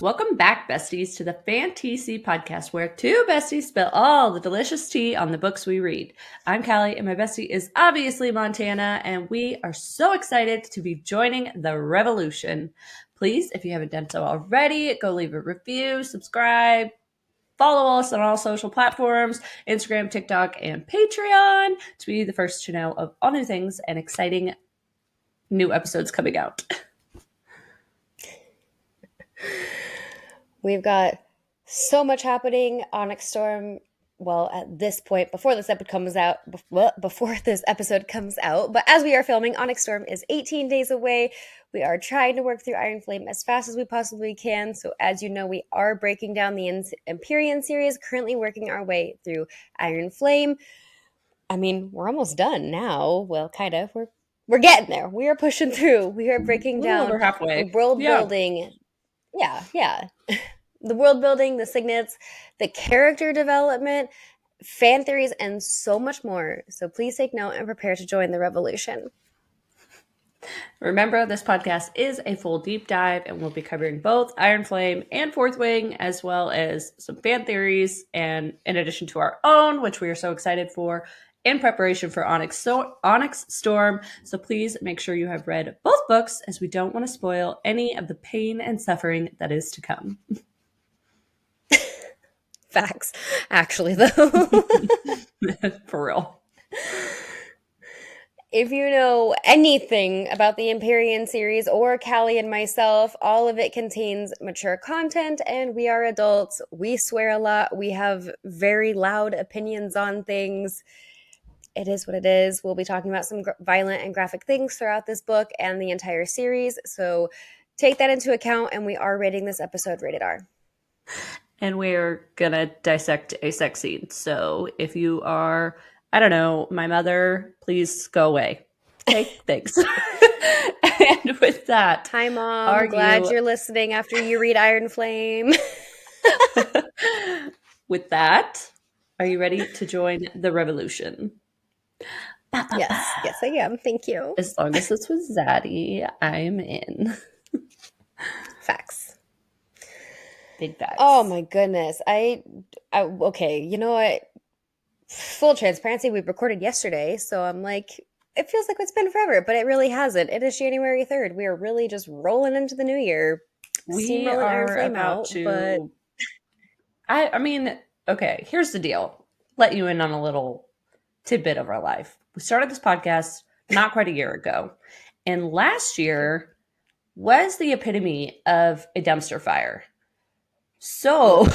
Welcome back, besties, to the FanTEAsy Podcast, where two besties spill all the delicious tea on the books we read. I'm Callie, and my bestie is obviously Montana, and we are so excited to be joining the revolution. Please, if you haven't done so already, go leave a review, subscribe, follow us on all social platforms, Instagram, TikTok, and Patreon, to be the first to know of all new things and exciting new episodes coming out. We've got so much happening. Onyx Storm, well, at this point, before this episode comes out, but as we are filming, Onyx Storm is 18 days away. We are trying to work through Iron Flame as fast as we possibly can. So as you know, we are breaking down the Empyrean series, currently working our way through Iron Flame. I mean, we're almost done now. Well, kind of. We're getting there. We are pushing through. We are breaking down Over halfway. The world building. Yeah. The world building, the signets, the character development, fan theories, and so much more. So please take note and prepare to join the revolution. Remember, this podcast is a full deep dive, and we'll be covering both Iron Flame and Fourth Wing, as well as some fan theories, and in addition to our own, which we are so excited for, in preparation for Onyx Storm. So please make sure you have read both books, as we don't want to spoil any of the pain and suffering that is to come. Facts. Actually, though. For real. If you know anything about the Empyrean series or Callie and myself, all of it contains mature content, and we are adults. We swear a lot. We have very loud opinions on things. It is what it is. We'll be talking about some violent and graphic things throughout this book and the entire series. So take that into account, and we are rating this episode rated R. And we're going to dissect a sex scene. So if you are, I don't know, my mother, please go away. Okay, thanks. And with that, hi, Mom. I'm glad you're listening after you read Iron Flame. With that, are you ready to join the revolution? Yes, I am. Thank you. As long as this was Xaddy, I'm in. Facts. Big facts. Oh my goodness. Okay, you know what? Full transparency, we recorded yesterday, so I'm like, it feels like it's been forever, but it really hasn't. It is January 3rd. We are really just rolling into the new year. We are Iron Flame out, but I mean, okay, here's the deal. Let you in on a little tidbit of our life. We started this podcast not quite a year ago, and last year was the epitome of a dumpster fire. So,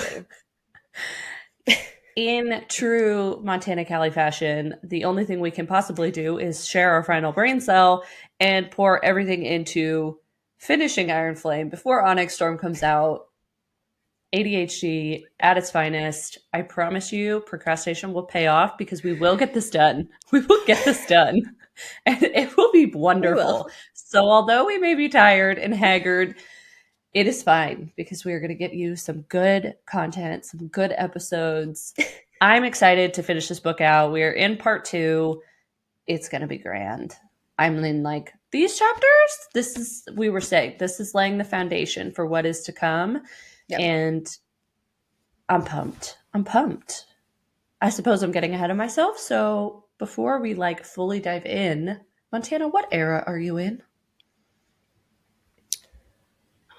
in true Montana Callie fashion, the only thing we can possibly do is share our final brain cell and pour everything into finishing Iron Flame before Onyx Storm comes out. ADHD at its finest. I promise you, procrastination will pay off because we will get this done. We will get this done. And it will be wonderful. So although we may be tired and haggard, it is fine because we are going to get you some good content, some good episodes. I'm excited to finish this book out. We are in part 2. It's going to be grand. I'm in like these chapters. We were saying, this is laying the foundation for what is to come. Yep. And I'm pumped. I suppose I'm getting ahead of myself. So before we like fully dive in, Montana, what era are you in?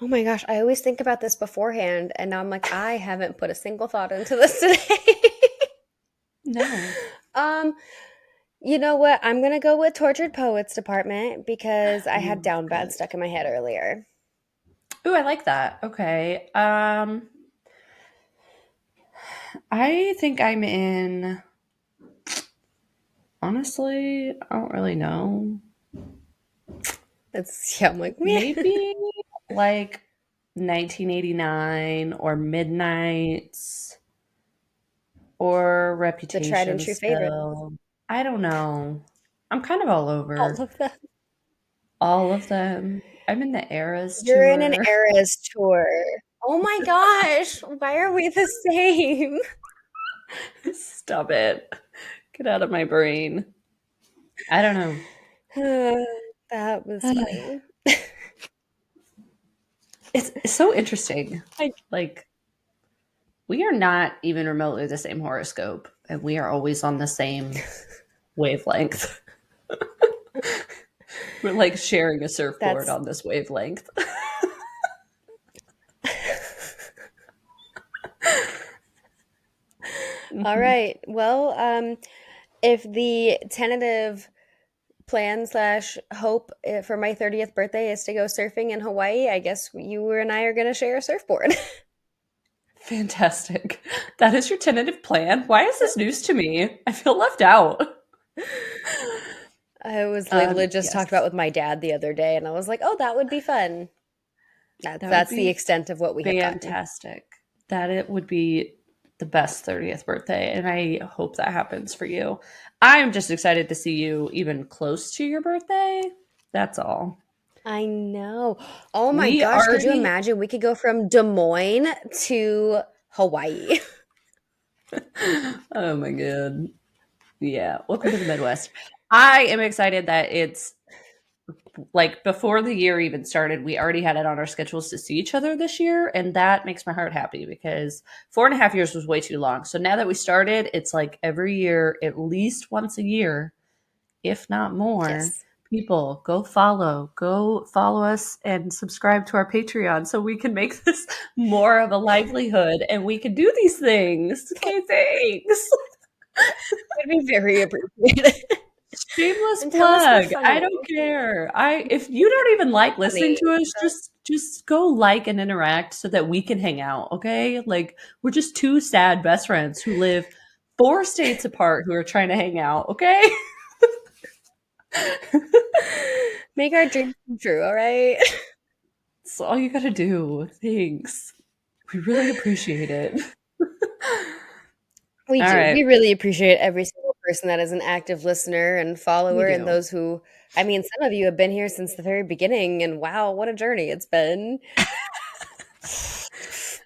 Oh my gosh, I always think about this beforehand, and now I'm like, I haven't put a single thought into this today. No. You know what? I'm going to go with Tortured Poets Department because I had Down Bad stuck in my head earlier. Ooh, I like that. Okay. I think I'm in... Honestly, I don't really know. I'm like, maybe like 1989 or Midnights or Reputation. The tried and true favorite. I don't know. I'm kind of all over. All of them. I'm in the Eras You're tour. in an Eras tour. Oh my gosh. Why are we the same? Stop it. Get out of my brain. I don't know. That was funny. It's so interesting. Like, we are not even remotely the same horoscope, and we are always on the same wavelength. We're like sharing a surfboard That's on this wavelength. all right. Well, if the tentative plan slash hope for my 30th birthday is to go surfing in Hawaii, I guess you and I are going to share a surfboard. Fantastic. That is your tentative plan. Why is this news to me? I feel left out. I was literally just talked about Yes, with my dad the other day, and I was like, "Oh, that would be fun." that would That's the be extent of what we have gotten. fantastic. That it would be the best 30th birthday, and I hope that happens for you. I'm just excited to see you even close to your birthday. That's all. I know. Oh my We gosh, could you already, imagine? We could go from Des Moines to Hawaii. oh my God. Yeah, welcome to the Midwest. I am excited that it's like before the year even started, we already had it on our schedules to see each other this year. And that makes my heart happy because 4.5 years was way too long. So now that we started, it's like every year, at least once a year, if not more. Yes. People, go follow us and subscribe to our Patreon so we can make this more of a livelihood and we can do these things. Okay, thanks. Would be very appreciated. Shameless And tell us we're plug. I funny. don't care. I if you don't even like listening Funny. to us, just go like and interact so that we can hang out, okay? Like we're just two sad best friends who live 4 states apart who are trying to hang out, okay? Make our dreams come true, all right? That's all you gotta do. Thanks. We really appreciate it. We All do. right. We really appreciate every single person that is an active listener and We follower, and do. those who, I mean, some of you have been here since the very beginning, and wow, what a journey it's been.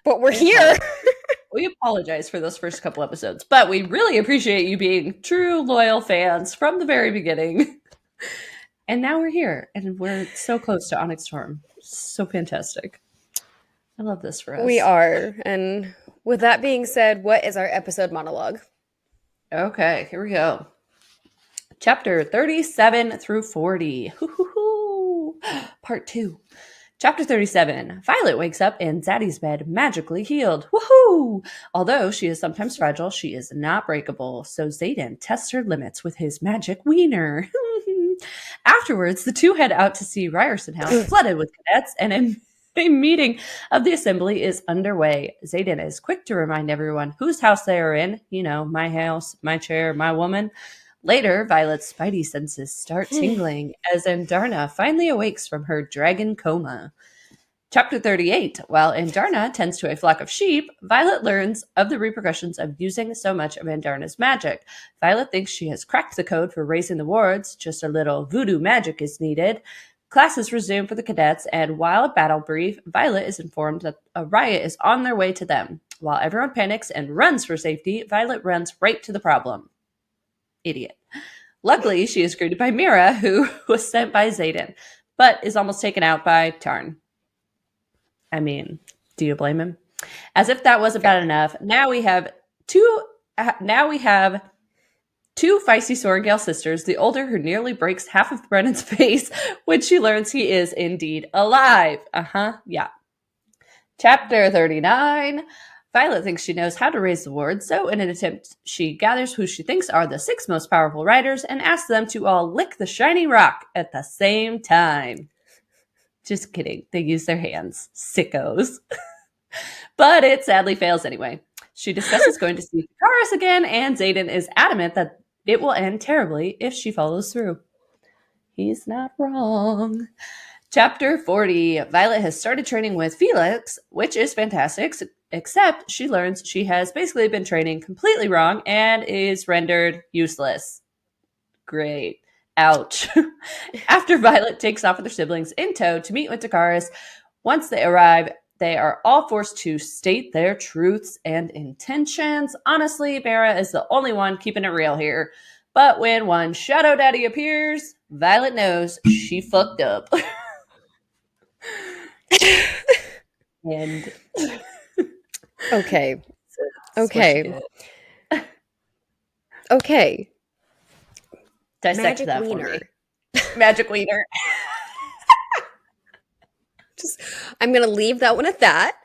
But we're We here. apologize. We apologize for those first couple episodes, but we really appreciate you being true, loyal fans from the very beginning. And now we're here, and we're so close to Onyx Storm. So fantastic. I love this for We us. are. And with that being said, what is our episode monologue? Okay, here we go. Chapter 37 through 40. Hoo-hoo-hoo. Part 2. Chapter 37. Violet wakes up in Xaddy's bed, magically healed. Woohoo! Although she is sometimes fragile, she is not breakable, so Xaden tests her limits with his magic wiener. Afterwards, the two head out to see Ryerson House flooded with cadets, and a meeting of the assembly is underway. Xaden is quick to remind everyone whose house they are in. You know, my house, my chair, my woman. Later, Violet's spidey senses start tingling as Andarna finally awakes from her dragon coma. Chapter 38. While Andarna tends to a flock of sheep, Violet learns of the repercussions of using so much of Andarna's magic. Violet thinks she has cracked the code for raising the wards, just a little voodoo magic is needed. Classes resume for the cadets, and while at battle brief, Violet is informed that a riot is on their way to them. While everyone panics and runs for safety, Violet runs right to the problem. Idiot. Luckily, she is greeted by Mira, who was sent by Xaden, but is almost taken out by Tarn. I mean, do you blame him? As if that wasn't bad enough, now we have two. Now we have two feisty Sorengale sisters. The older, who nearly breaks half of Brennan's face when she learns he is indeed alive. Yeah. Chapter 39. Violet thinks she knows how to raise the ward, so in an attempt, she gathers who she thinks are the 6 most powerful riders and asks them to all lick the shiny rock at the same time. Just kidding. They use their hands. Sickos. But it sadly fails anyway. She discusses going to see Takaris again, and Xaden is adamant that it will end terribly if she follows through. He's not wrong. Chapter 40. Violet has started training with Felix, which is fantastic, except she learns she has basically been training completely wrong and is rendered useless. Great. Ouch. After Violet takes off with her siblings in tow to meet with Takaris, once they arrive, they are all forced to state their truths and intentions. Honestly, Mara is the only one keeping it real here. But when one Shadow Daddy appears, Violet knows she fucked up. And Okay. that's what you Okay. get. Okay. Dissect Magic that for wiener. me. Magic wiener. I'm going to leave that one at that.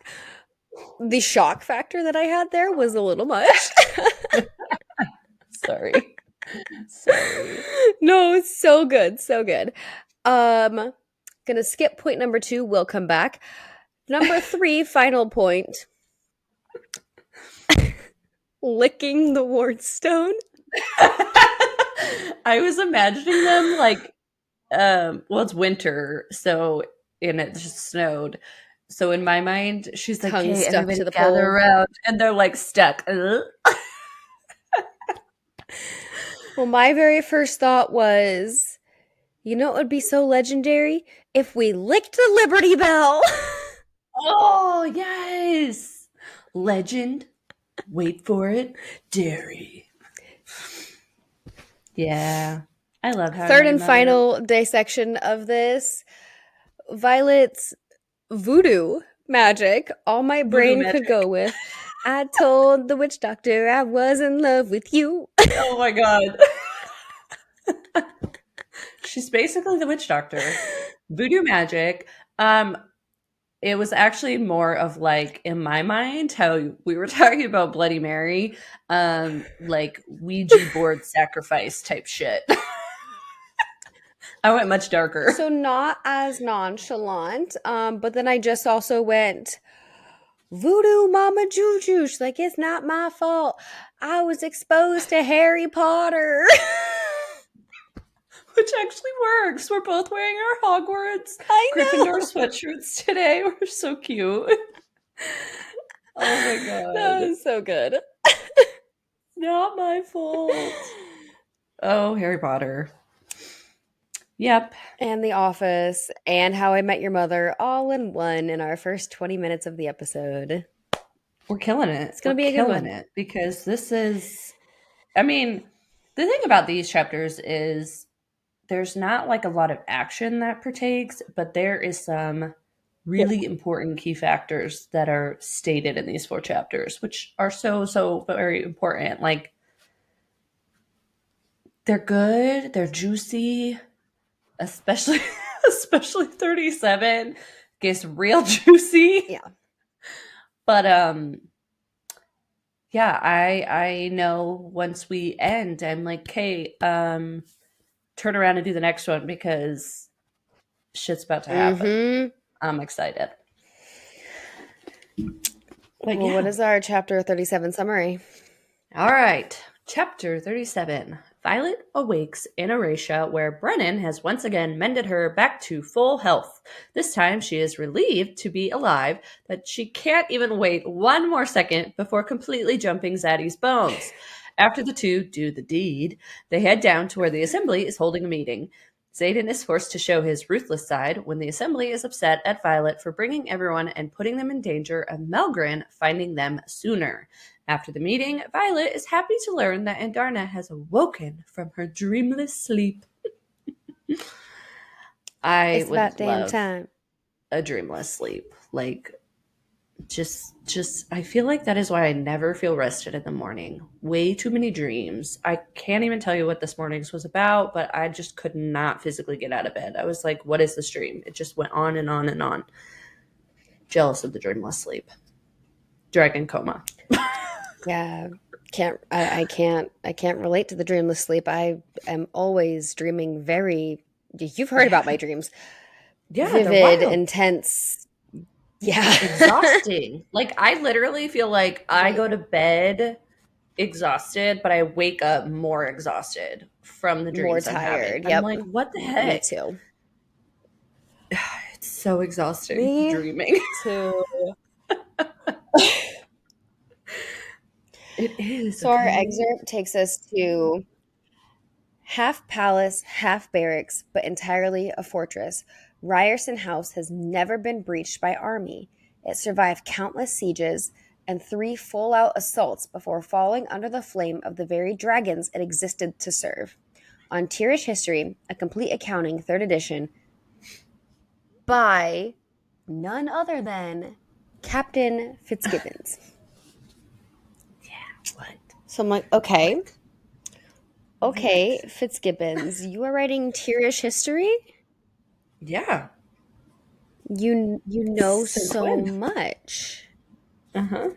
The shock factor that I had there was a little much. Sorry. Sorry. No, it's so good. So good. Gonna skip point number 2. We'll come back. Number 3, final point. Licking the ward stone. I was imagining them like, well, it's winter, so, and it just snowed. So in my mind, she's like, Tongue "Okay, stuck everybody to the gather pole. around," and they're like stuck. Well, my very first thought was, you know, it would be so legendary if we licked the Liberty Bell. Oh yes, legend. Wait for it, dairy. Yeah, I love how I Third Met Your and Mother. final dissection of this. Violet's voodoo magic. All my brain Voodoo could magic. go with. I told the witch doctor I was in love with you. Oh my god. She's basically the witch doctor. Voodoo magic. It was actually more of like, in my mind, how we were talking about Bloody Mary, like Ouija board sacrifice type shit. I went much darker. So not as nonchalant, but then I just also went voodoo mama juju. She's like, it's not my fault. I was exposed to Harry Potter. Which actually works. We're both wearing our Hogwarts I know. Gryffindor sweatshirts today. We're so cute. Oh my god. That was so good. Not my fault. Oh, Harry Potter. Yep. And The Office and How I Met Your Mother all in one in our first 20 minutes of the episode. We're killing it. It's going to be a good one. It because this is, I mean, the thing about these chapters is there's not like a lot of action that partakes, but there is some really important key factors that are stated in these 4 chapters, which are so very important. Like, they're good, they're juicy, especially 37 gets real juicy. Yeah. But yeah, I know once we end, I'm like, "Okay, turn around and do the next one because shit's about to happen." Mm-hmm. I'm excited. But Well, yeah. what is our chapter 37 summary? All right. Chapter 37. Violet awakes in Erasia, where Brennan has once again mended her back to full health. This time she is relieved to be alive, that she can't even wait one more second before completely jumping Xaddy's bones. After the two do the deed, they head down to where the assembly is holding a meeting. Xaden is forced to show his ruthless side when the assembly is upset at Violet for bringing everyone and putting them in danger of Melgren finding them sooner. After the meeting, Violet is happy to learn that Andarna has awoken from her dreamless sleep. It's about damn time. A dreamless sleep. Like, just I feel like that is why I never feel rested in the morning. Way too many dreams. I can't even tell you what this morning's was about, but I just could not physically get out of bed. I was like, what is this dream? It just went on and on and on. Jealous of the dreamless sleep. Dragon coma. Yeah. I can't relate to the dreamless sleep. I am always dreaming very, you've heard about my dreams. Yeah, Vivid, intense. Yeah. Exhausting. Like, I literally feel like I go to bed exhausted, but I wake up more exhausted from the dreams More I'm tired. having. Yep. I'm like, what the heck? Me too. It's so exhausting dreaming. Too. It is. So our excerpt takes us to half palace, half barracks, but entirely a fortress. Ryerson House has never been breached by army. It survived countless sieges and 3 full-out assaults before falling under the flame of the very dragons it existed to serve. On Tierish History, a complete accounting, 3rd edition, by none other than Captain Fitzgibbons. Yeah, what? So I'm like, okay. What? Okay, What? Fitzgibbons, you are writing Tearish history? Yeah. You know Since so when? much. Uh-huh.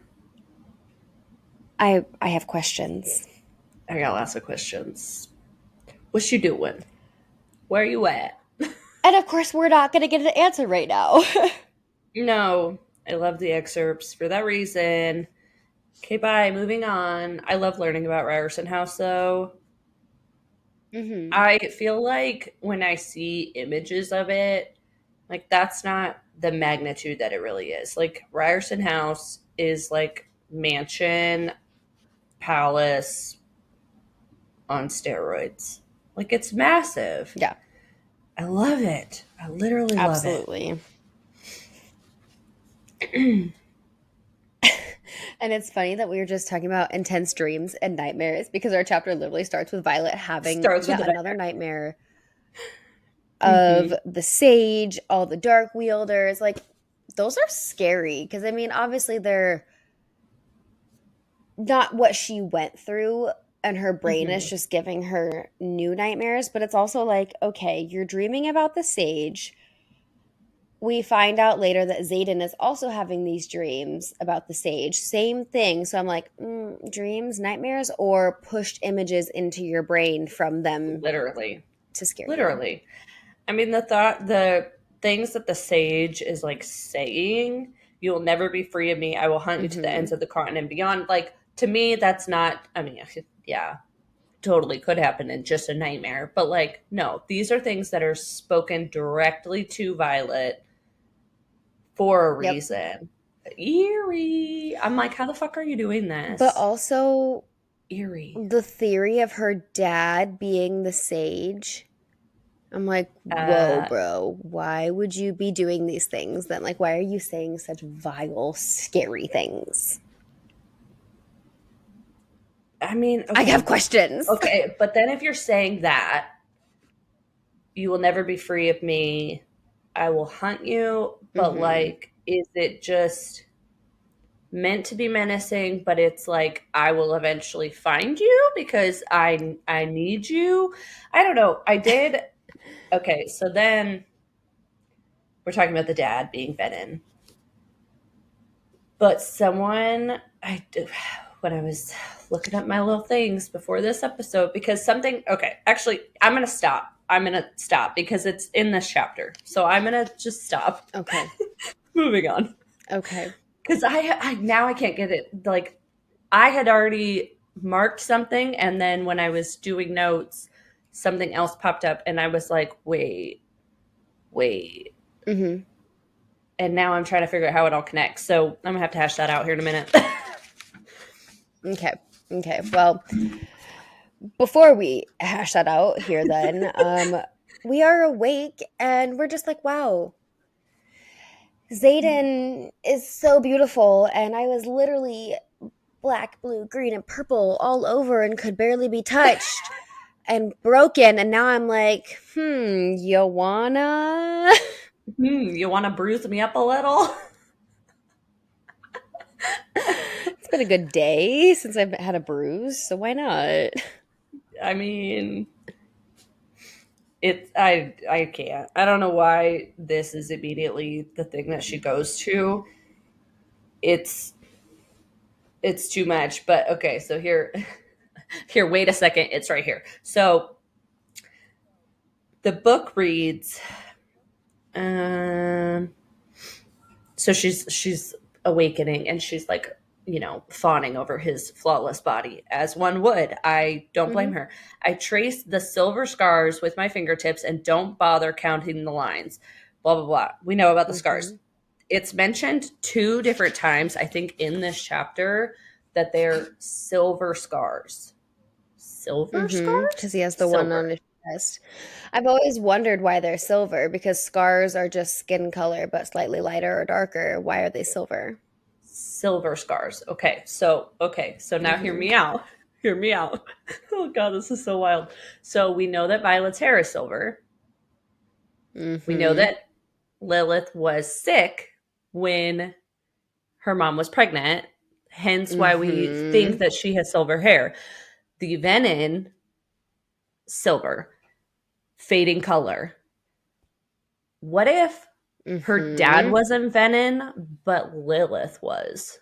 I have questions. I got lots of questions. What you doing? Where you at? And of course, we're not going to get an answer right now. No, I love the excerpts for that reason. Okay, bye. Moving on. I love learning about Ryerson House, though. hmm I feel like when I see images of it, like that's not the magnitude that it really is. Like Ryerson House is like mansion, palace on steroids. Like it's massive. Yeah, I love it. I literally love it. absolutely. And it's funny that we were just talking about intense dreams and nightmares because our chapter literally starts with Violet having Starts with yet the another nightmare Mm-hmm. of the sage, all the dark wielders. Like, those are scary because, I mean, obviously they're not what she went through, and her brain is Mm-hmm. just giving her new nightmares, but it's also like, okay, you're dreaming about the sage. We find out later that Xaden is also having these dreams about the sage. Same thing. So I'm like, dreams, nightmares, or pushed images into your brain from them Literally. to scare you. Literally. I mean, the things that the sage is like saying, you will never be free of me. I will hunt you to the hmm ends of the continent and beyond. Like, to me, that's not, I mean, yeah, totally could happen in just a nightmare. But like, no, these are things that are spoken directly to Violet for a Yep. reason. Eerie. I'm like, how the fuck are you doing But this? also Eerie. the theory of her dad being the sage. I'm like, whoa, Uh, bro, why would you be doing these things then? Like, why are you saying such vile, scary things? I mean, I have okay, questions. okay, but then if you're saying that, you will never be free of me. I will hunt you, but hmm like, is it just meant to be menacing? But it's like I will eventually find you because I need you. I don't know. I did. Okay, so then we're talking about the dad being Venom, but someone I when I was looking up my little things before this episode because something. Okay, actually, I'm gonna stop. I'm gonna stop because it's in this chapter. So I'm gonna just stop. Okay. Moving on. Okay. Because I now I can't get it. Like I had already marked something, and then when I was doing notes, something else popped up, and I was like, wait. hmm And now I'm trying to figure out how it all connects. So I'm gonna have to hash that out here in a minute. Okay. Okay. Well, before we hash that out here, then, we are awake and we're just like, wow, Xaden is so beautiful. And I was literally black, blue, green, and purple all over and could barely be touched and broken. And now I'm like, you wanna? You want to bruise me up a little? It's been a good day since I've had a bruise, so why not? I mean, it's I can't. I don't know why this is immediately the thing that she goes to. It's it's too much. But okay, so here, wait a second. It's right here. So the book reads, um, so she's awakening and she's like, fawning over his flawless body as one would. I don't blame hmm her. I trace the silver scars with my fingertips and don't bother counting the lines. Blah blah blah. We know about the scars. hmm It's mentioned two different times, I think, in this chapter that they're silver scars. Silver Because scars? he has the one on Silver. his chest. I've always wondered why they're silver because scars are just skin color, but slightly lighter or darker. Why are they silver? Silver scars. Okay, so now hear hmm me out. Hear me out. Oh god, this is so wild. So we know that Violet's hair is silver. We know hmm that Lilith was sick when her mom was pregnant, hence why we think that she has silver hair. The venin, silver, fading color. What if her dad wasn't venin, but Lilith was?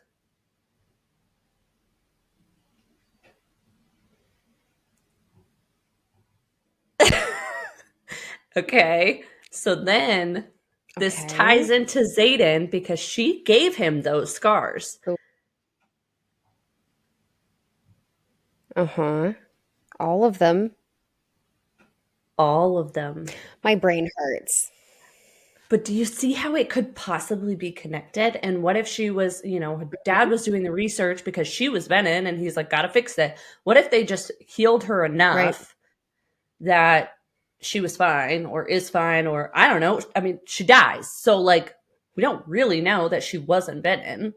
Okay, so then this ties into Xaden because she gave him those scars. All of them. All of them. My brain hurts. But do you see how it could possibly be connected? And what if she was, her dad was doing the research because she was venin and he's like, gotta fix it. What if they just healed her enough that she was fine or is fine, or I don't know. I mean, she dies. So like, we don't really know that she wasn't venin.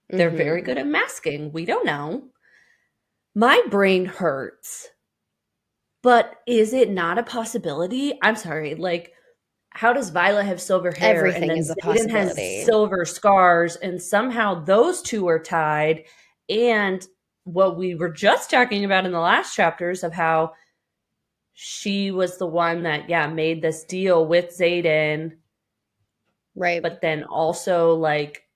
They're very good at masking. We don't know. My brain hurts. But is it not a possibility? I'm sorry, like, how does Violet have silver hair Everything and then is a Xaden has possibility. silver scars, and somehow those two are tied? And what we were just talking about in the last chapters of how she was the one that, made this deal with Xaden. Right. But then also, like,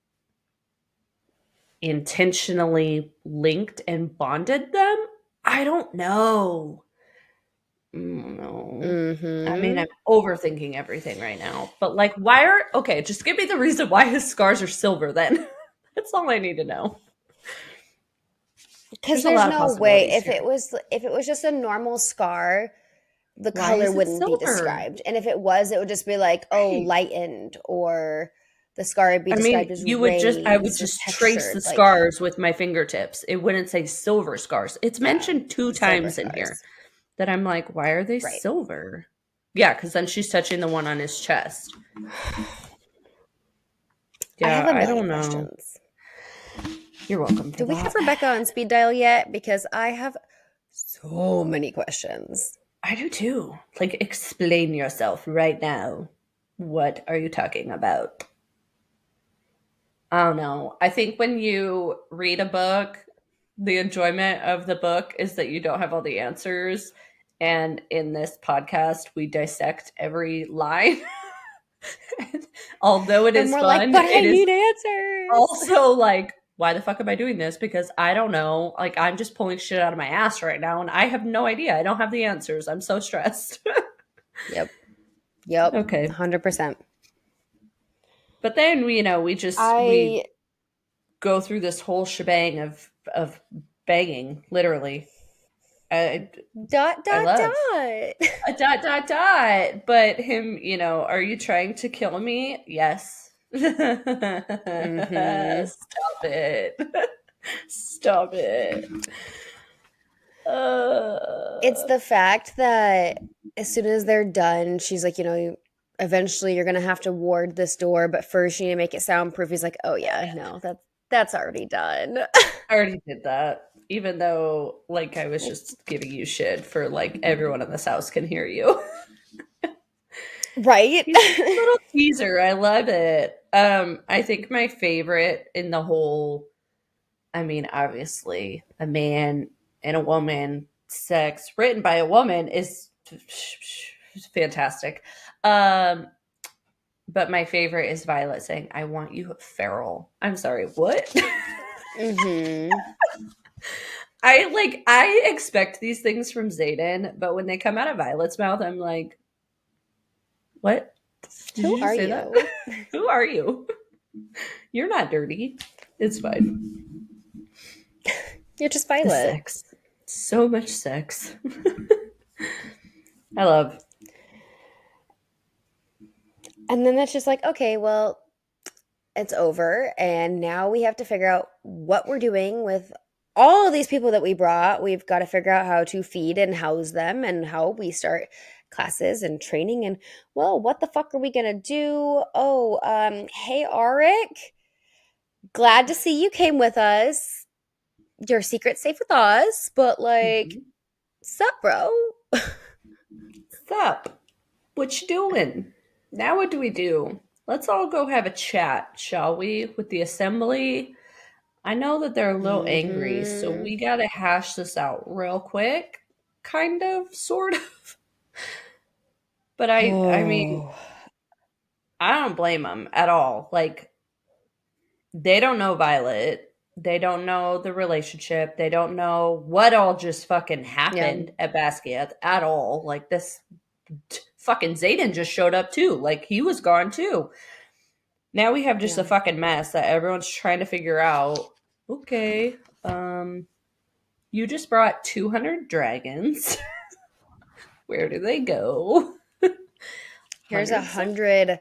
intentionally linked and bonded them? I don't know. No. I mean, I'm overthinking everything right now. But like, just give me the reason why his scars are silver then. That's all I need to know. Because there's no way if it was just a normal scar, the color wouldn't be described. And if it was, it would just be like, lightened, or the scar would be described as I would just trace the scars with my fingertips. It wouldn't say silver scars. It's mentioned 2 times in here. That I'm like, why are they silver? Yeah, because then she's touching the one on his chest. Yeah, I don't know. Questions. You're welcome. Do we have Rebecca on speed dial yet? Because I have so many questions. I do too. Like, explain yourself right now. What are you talking about? I don't know. I think when you read a book, the enjoyment of the book is that you don't have all the answers. And in this podcast, we dissect every line. Although it is fun, like, but I need answers. Also, like, why the fuck am I doing this? Because I don't know. Like, I'm just pulling shit out of my ass right now, and I have no idea. I don't have the answers. I'm so stressed. Yep. Okay. 100%. But then, we go through this whole shebang of banging, literally. Dot. A dot. But him, are you trying to kill me? Yes. Stop it. Stop it. It's the fact that as soon as they're done, she's like, eventually you're going to have to ward this door, but first you need to make it soundproof. He's like, oh yeah, no, that's already done. I already did that. Even though, like, I was just giving you shit for, like, everyone in this house can hear you. Right? Little teaser. I love it. I think my favorite in the whole, obviously, a man and a woman sex written by a woman is fantastic. But my favorite is Violet saying, I want you feral. I'm sorry, what? I expect these things from Xaden, but when they come out of Violet's mouth, I'm like, what? Who are you? Who are you? You're not dirty. It's fine. You're just Violet. Sex. So much sex. I love. And then that's just like, okay, well, it's over. And now we have to figure out what we're doing with all of these people that we brought. We've got to figure out how to feed and house them and how we start classes and training. And, well, what the fuck are we going to do? Oh, hey, Arik. Glad to see you came with us. Your secret's safe with us. But, like, sup, bro? Sup? What you doing? Now what do we do? let's all go have a chat, shall we, with the assembly? I know that they're a little angry, so Mm-hmm. we gotta hash this out real quick. Kind of, sort of. But I mean, Oh, I don't blame them at all. Like, they don't know Violet. They don't know the relationship. They don't know what all just fucking yeah, happened at Basquiat at all. Like, this fucking Zayden just showed up too. Like, he was gone too. Now we have just yeah. a fucking mess that everyone's trying to figure out. Okay, you just brought 200 dragons. Where do they go? Here's a Hundreds of, hundred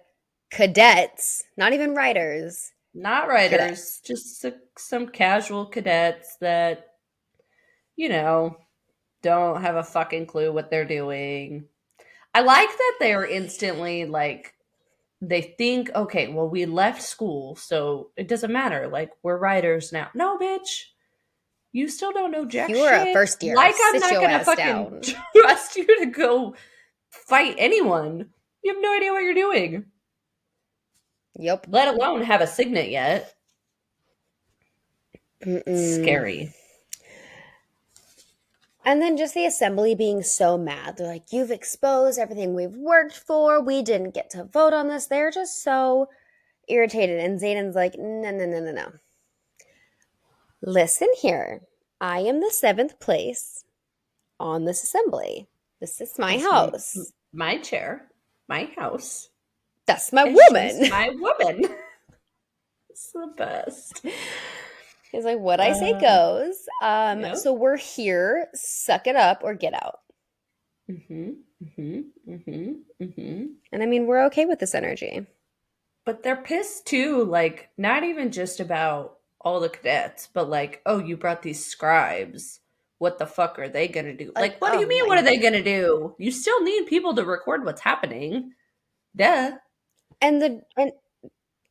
cadets, not even writers, not cadets. writers, just some casual cadets that, you know, don't have a fucking clue what they're doing. I like that they're instantly like, they think, okay, well, we left school, so it doesn't matter. Like, we're writers now. No, bitch. You still don't know jack You were a shit. first year. Like, I'm Sit not your gonna ass fucking down. trust you to go fight anyone. You have no idea what you're doing, Yep. let alone have a signet yet. Mm-mm. Scary. And then just the assembly being so mad. They're like, you've exposed everything we've worked for. We didn't get to vote on this. They're just so irritated. And Zayden's like, no, no, no, no, no. Listen here. I am the 7th place on this assembly. This is my This is house. my chair, my house, That's my and she's woman. my woman. It's the best. He's like, what I say goes. Yep. So we're here. Suck it up or get out. And I mean, we're okay with this energy. But they're pissed too, like, not even just about all the cadets, but like, oh, you brought these scribes. What the fuck are they gonna do? Like, what do Oh you mean, my. what are they gonna do? You still need people to record what's happening. Duh. And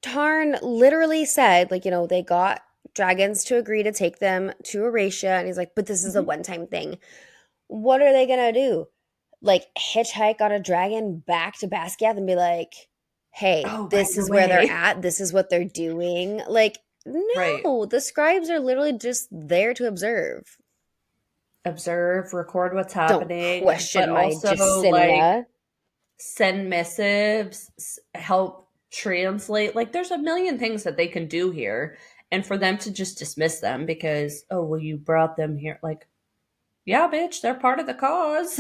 Tarn literally said, like, they got dragons to agree to take them to Erasia. And he's like, but this is a Mhm. one-time thing. What are they gonna do? Like, hitchhike on a dragon back to Basquiat and be like, hey, Oh, right, this no is where they're way. at. This is what they're doing. Like, Right. no, the scribes are literally just there to observe. Observe, record what's Don't happening, but question my also like Jacinia. send missives, help translate. Like, there's a million things that they can do here. And for them to just dismiss them because, oh, well, you brought them here. Like, yeah, bitch, they're part of the cause.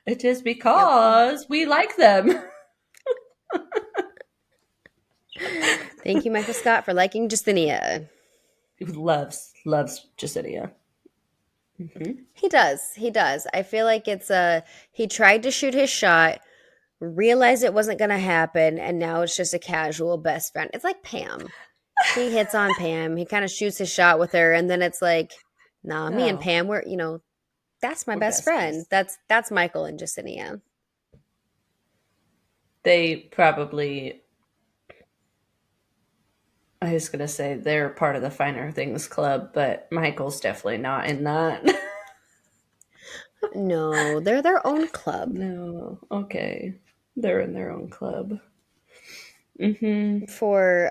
It is Yep. because we like them. Thank you, Michael Scott, for liking Jacinia. Loves Jacinia. He does. He does. I feel like he tried to shoot his shot, realized it wasn't going to happen, and now it's just a casual best friend. It's like Pam. He hits on Pam. He kind of shoots his shot with her, and then it's like, nah, me and No, Pam, that's my we're best friend. besties. That's Michael and Jacinia. They probably, I was going to say they're part of the Finer Things Club, but Michael's definitely not in that. No, they're their own club. No, okay. They're in their own club. For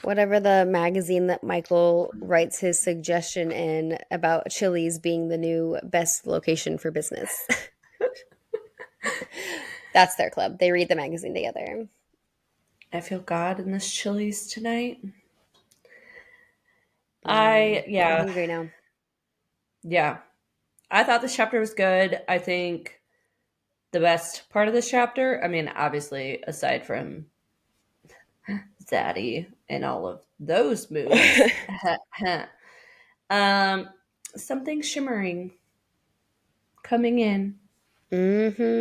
whatever the magazine that Michael writes his suggestion in about Chili's being the new best location for business. That's their club. They read the magazine together. I feel God in this Chili's tonight. I'm Yeah, hungry now. yeah. I thought this chapter was good. I think the best part of this chapter, I mean, obviously, aside from Zaddy and all of those moves, um, something shimmering coming in. Mm-hmm.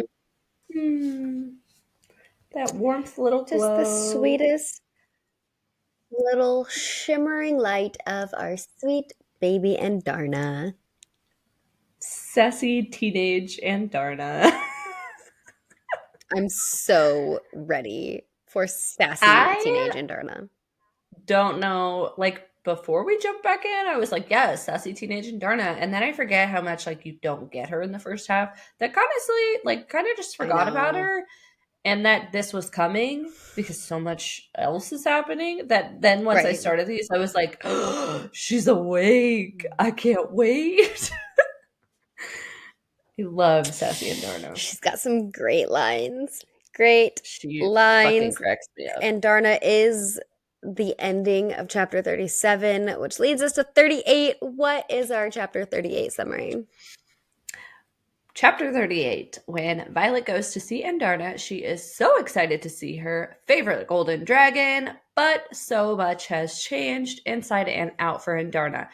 Hmm, that warmth, little Just the glow. sweetest little shimmering light of our sweet baby and Darna. Sassy teenage and Darna. I'm so ready for sassy I teenage and Darna. don't know, like, before we jump back in, I was like, yes, sassy teenage and Darna. And then I forget how much, like, you don't get her in the first half. That honestly, like, kind of just I forgot about know. her. and that this was coming because so much else is happening, that then once I Right. started these, I was like, oh, she's awake. I can't wait. I love Sassy and Darna. She's got some great lines. Great She fucking lines. cracks me up. And Darna is the ending of chapter 37, which leads us to 38. What is our chapter 38 summary? Chapter 38. When Violet goes to see Andarna, she is so excited to see her favorite golden dragon, but so much has changed inside and out for Andarna.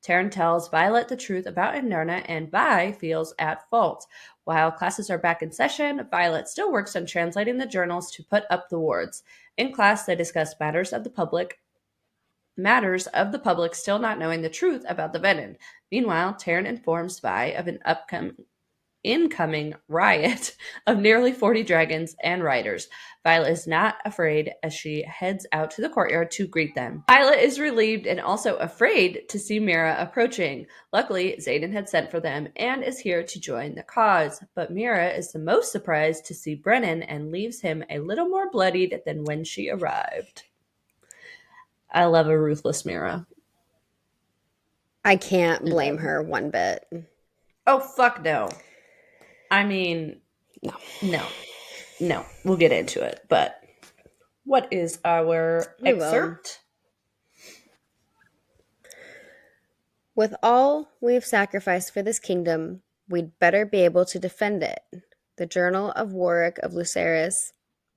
Taryn tells Violet the truth about Andarna, and Vi feels at fault. While classes are back in session, Violet still works on translating the journals to put up the wards. In class, they discuss matters of the public still not knowing the truth about the venom. Meanwhile, Taryn informs Vi of an incoming riot of nearly 40 dragons and riders. Violet is not afraid as she heads out to the courtyard to greet them. Violet is relieved and also afraid to see Mira approaching. Luckily, Xaden had sent for them and is here to join the cause. But Mira is the most surprised to see Brennan and leaves him a little more bloodied than when she arrived. I love a ruthless Mira. I can't blame her one bit. Oh, fuck no. I mean, no. We'll get into it. But what is our excerpt? With all we've sacrificed for this kingdom, we'd better be able to defend it. The Journal of Warwick of Lucerys,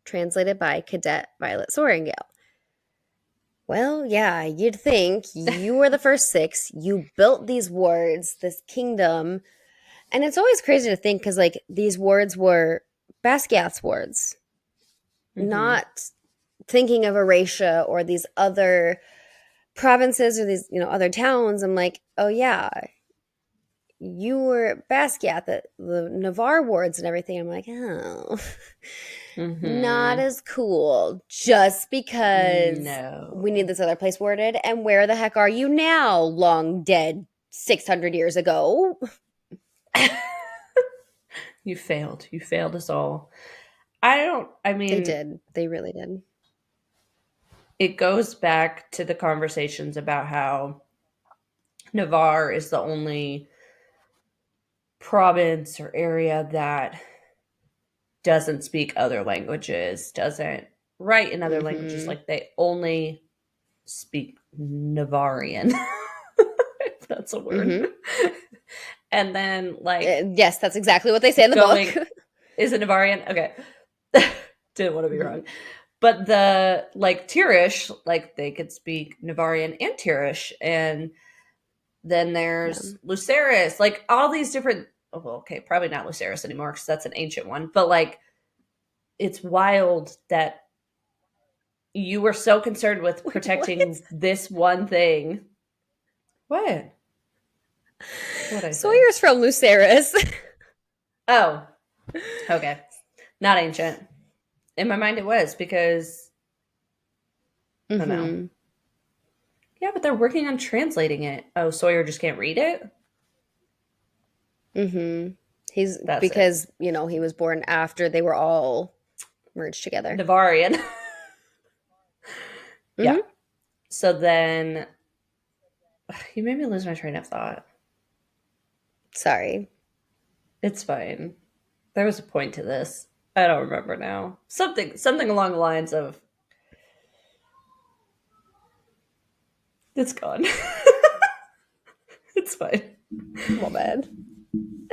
translated by Cadet Violet Soaringale. Well, yeah, you'd think. You were the first 6. You built these wards, this kingdom. And it's always crazy to think because, like, these wards were Basquiat's wards. Mm-hmm. Not thinking of Eratia or these other provinces or these, other towns. I'm like, oh, yeah, you were Basquiat, the Navarre wards and everything. I'm like, oh, not as cool just because we need this other place warded. And where the heck are you now, long dead 600 years ago? You failed. You failed us all. They did. They really did. It goes back to the conversations about how Navarre is the only province or area that doesn't speak other languages, doesn't write in other languages. Like, they only speak Navarrian, if that's a word. Mm-hmm. And then, like... yes, that's exactly what they say in the book. Is it Navarrian? Okay. Didn't want to be wrong. But the, like, Tirish, like, they could speak Navarrian and Tirish. And then there's Lucerys. Like, all these different... Oh, well, okay, probably not Lucerys anymore because that's an ancient one. But, like, it's wild that you were so concerned with protecting this one thing. What? Sawyer's from Lucerys. Oh. Okay. Not ancient. In my mind it was because... I don't know. Yeah, but they're working on translating it. Oh, Sawyer just can't read it? Mm-hmm. Because he was born after they were all merged together. Navarrian. Yeah. So then... You made me lose my train of thought. Sorry. It's fine. There was a point to this. I don't remember now. Something along the lines of... It's gone. It's fine. Well, bad.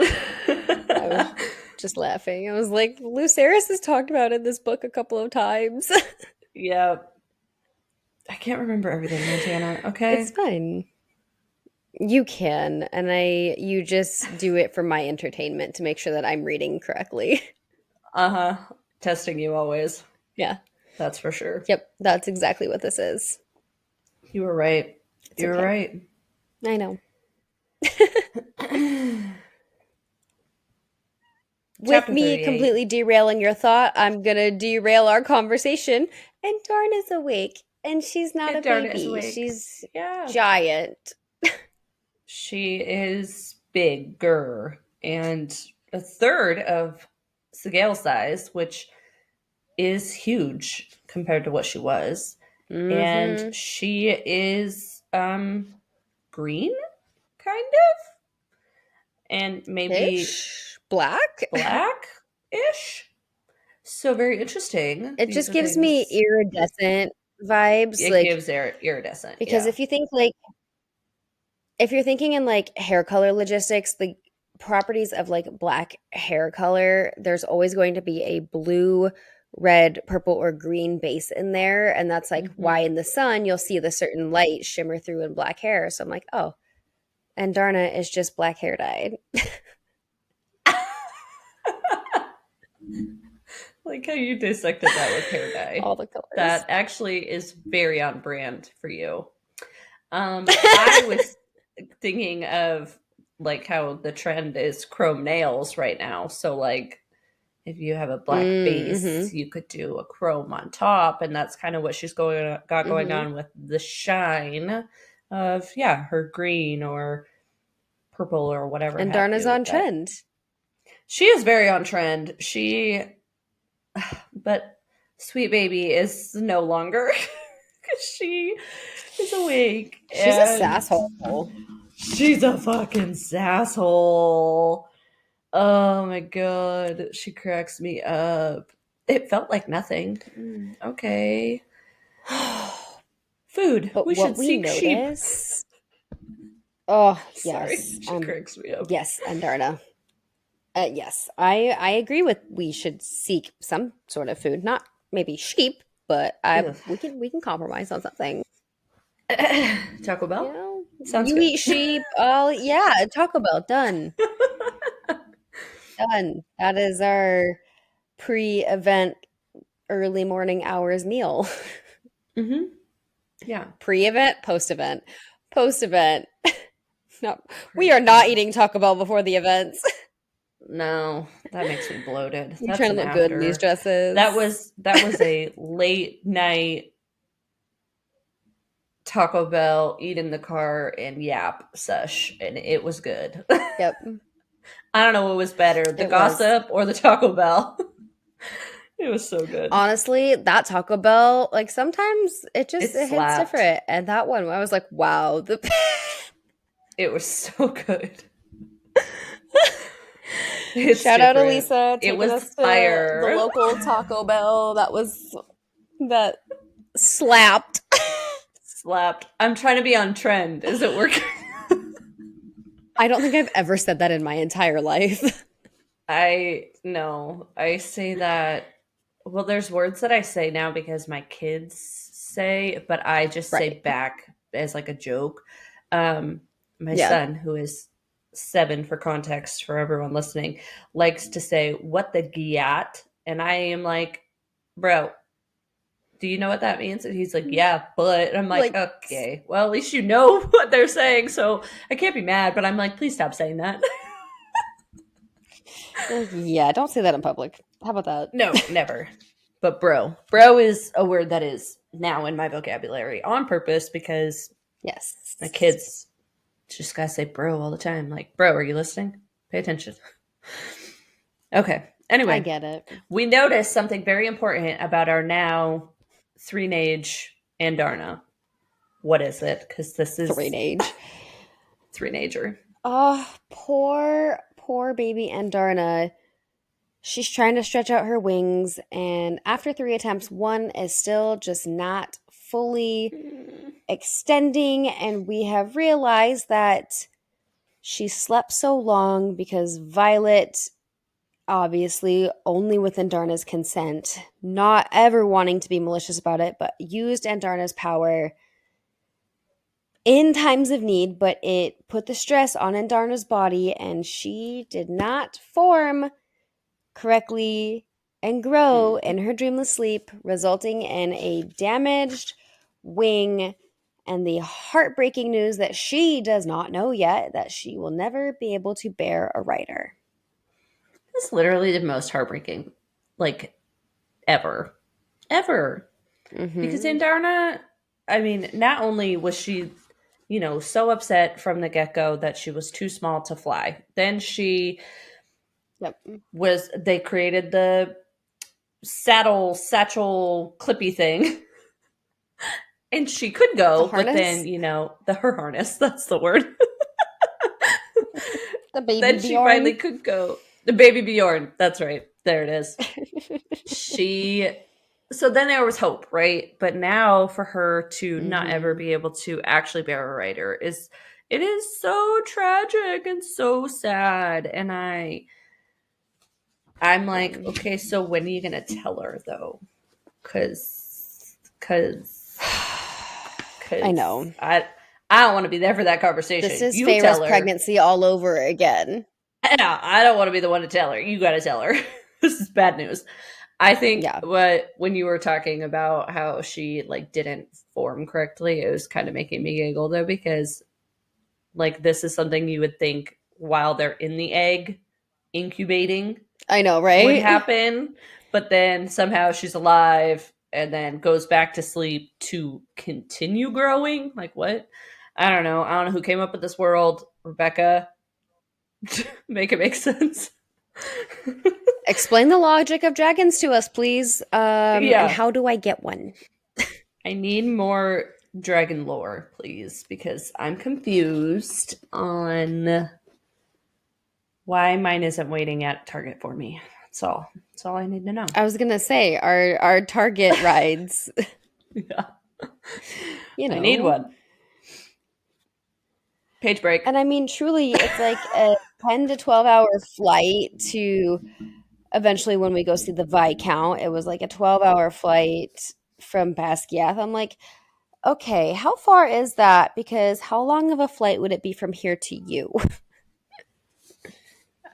I was just laughing. I was like, Lucerys is talked about in this book a couple of times. Yeah. I can't remember everything, Montana. Okay? It's fine. You can, and you just do it for my entertainment to make sure that I'm reading correctly. Uh-huh. Testing you always. Yeah. That's for sure. Yep, that's exactly what this is. You were right. You were right. I know. With me completely derailing your thought, I'm going to derail our conversation. And Darna's awake, and she's not a baby. She's giant. She is bigger and a third of Sigale's size, which is huge compared to what she was. And Mm-hmm. she is green, kind of, and maybe Ish? Black? black-ish. So very interesting. It These just are gives me things iridescent vibes, it like, gives iridescent. because Yeah. if you think like if you're thinking in like hair color logistics, the properties of like black hair color, there's always going to be a blue, red, purple, or green base in there. And that's like why Hmm. in the sun you'll see the certain light shimmer through in black hair. So I'm like, oh, and Darna is just black hair dyed. Like how you dissected that with hair dye. All the colors. That actually is very on brand for you. I was thinking of like how the trend is chrome nails right now. So like if you have a black Mm-hmm. base, you could do a chrome on top, and that's kind of what she's going Mm-hmm. on with the shine of her green or purple or whatever And have Darna's you. on That trend. she is very on trend. But sweet baby is no longer because she is awake She's a and sasshole. she's a fucking sasshole. Oh my god, she cracks me up. It felt like nothing. Okay. Food. But We what should we seek sheep. notice, oh Sorry, yes, she cracks me up. yes, and Darna. Yes, I agree with we should seek some sort of food, not maybe sheep, but Ugh. we can compromise on something. Taco You Bell? know, Sounds you good. eat sheep. Oh yeah, Taco Bell done, done. That is our pre-event early morning hours meal. Hmm. Yeah. Pre-event, post-event, post-event. No, we are not Pre-event. eating Taco Bell before the events. No, that makes me bloated. We're That's trying to an look good in these after. dresses. That was a late night Taco Bell, eat in the car, and yap sesh, and it was good. Yep, I don't know what was better, the it was. gossip or the Taco Bell. It was so good. Honestly, that Taco Bell, like sometimes It it hits slapped. different. And that one, I was like, wow, the It was so good. It's shout out different. Elisa It taking was us to the fire. local Taco Bell that slapped. Slapped. I'm trying to be on trend. Is it working? I don't think I've ever said that in my entire life. I no. I say that. Well, there's words that I say now because my kids say, but I just say Right. back as like a joke. Um, my Yeah. son, who is 7 for context for everyone listening, likes to say, "What the gyat?" And I am like, "Bro, do you know what that means?" And he's like, "Yeah, but." And I'm like, Like, "Okay, well, at least you know what they're saying, so I can't be mad." But I'm like, "Please stop saying that." yeah, don't say that in public. How about that? No, never. But bro is a word that is now in my vocabulary on purpose because my Yes. kids just gotta say bro all the time. Like, bro, are you listening? Pay attention. Okay. I Anyway, get it. we noticed something very important about our now three-nage Andarna. What is it? Because this Three is age. three-nager. Oh, poor baby Andarna. She's trying to stretch out her wings, and after 3 attempts, one is still just not fully extending. And we have realized that she slept so long because Violet, obviously only with Andarna's consent, not ever wanting to be malicious about it, but used Andarna's power in times of need, but it put the stress on Andarna's body, and she did not form correctly and grow in her dreamless sleep, resulting in a damaged wing and the heartbreaking news that she does not know yet that she will never be able to bear a rider. It's literally the most heartbreaking, like, ever. Ever. Because Mm-hmm. Andarna, I mean, not only was she, so upset from the get go that she was too small to fly, then Yep. they created satchel clippy thing. And she could go, but then, her harness, that's the word. The baby Then she Bjorn. finally could go. The baby Bjorn. That's right. There it is. So then there was hope, right? But now for her to not ever be able to actually bear a rider it is so tragic and so sad. And I'm like, okay, so when are you gonna tell her though? Cause I know. I don't want to be there for that conversation. This is You Feyre's tell her. pregnancy all over again. Yeah, I don't want to be the one to tell her. You got to tell her. This is bad news. I think when you were talking about how she like didn't form correctly, it was kind of making me giggle though, because like this is something you would think while they're in the egg incubating, I know, right? would happen, but then somehow she's alive and then goes back to sleep to continue growing. Like what? I don't know. I don't know who came up with this world. Rebecca, make it make sense. Explain the logic of dragons to us, please. And how do I get one? I need more dragon lore, please, because I'm confused on why mine isn't waiting at Target for me. That's all I need to know. I was gonna say our Target rides. Yeah, I need one. Page break. And I mean, truly, it's like a 10 to 12 hour flight to eventually when we go see the Viscount. It was like a 12-hour flight from Basquiat. I'm like, okay, how far is that? Because how long of a flight would it be from here to you?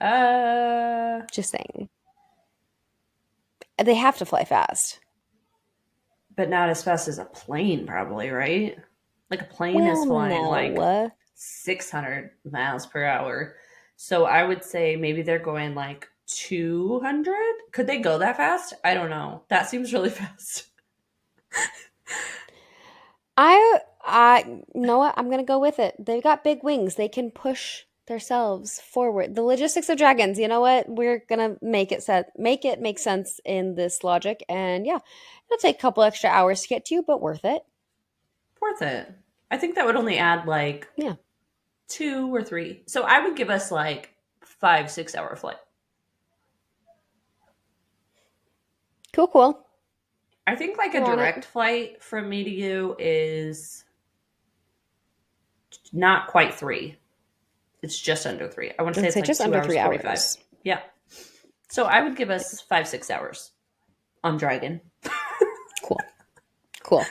Just saying. They have to fly fast. But not as fast as a plane, probably, right? Like a plane is flying like 600 miles per hour. So I would say maybe they're going like 200. Could they go that fast? I don't know. That seems really fast. I you know what? I'm gonna go with it. They've got big wings. They can push themselves forward. The logistics of dragons. You know what? We're gonna make it make sense in this logic. And yeah, it'll take a couple extra hours to get to you, but worth it. Worth it. I think that would only add like 2 or 3. So I would give us like 5-6 hour flight. Cool. I think like a direct flight from me to you is not quite 3. It's just under 3. I want to say it's like just 2 under hours 3 45. hours. Yeah. So I would give us 5-6 hours on Dragon. Cool.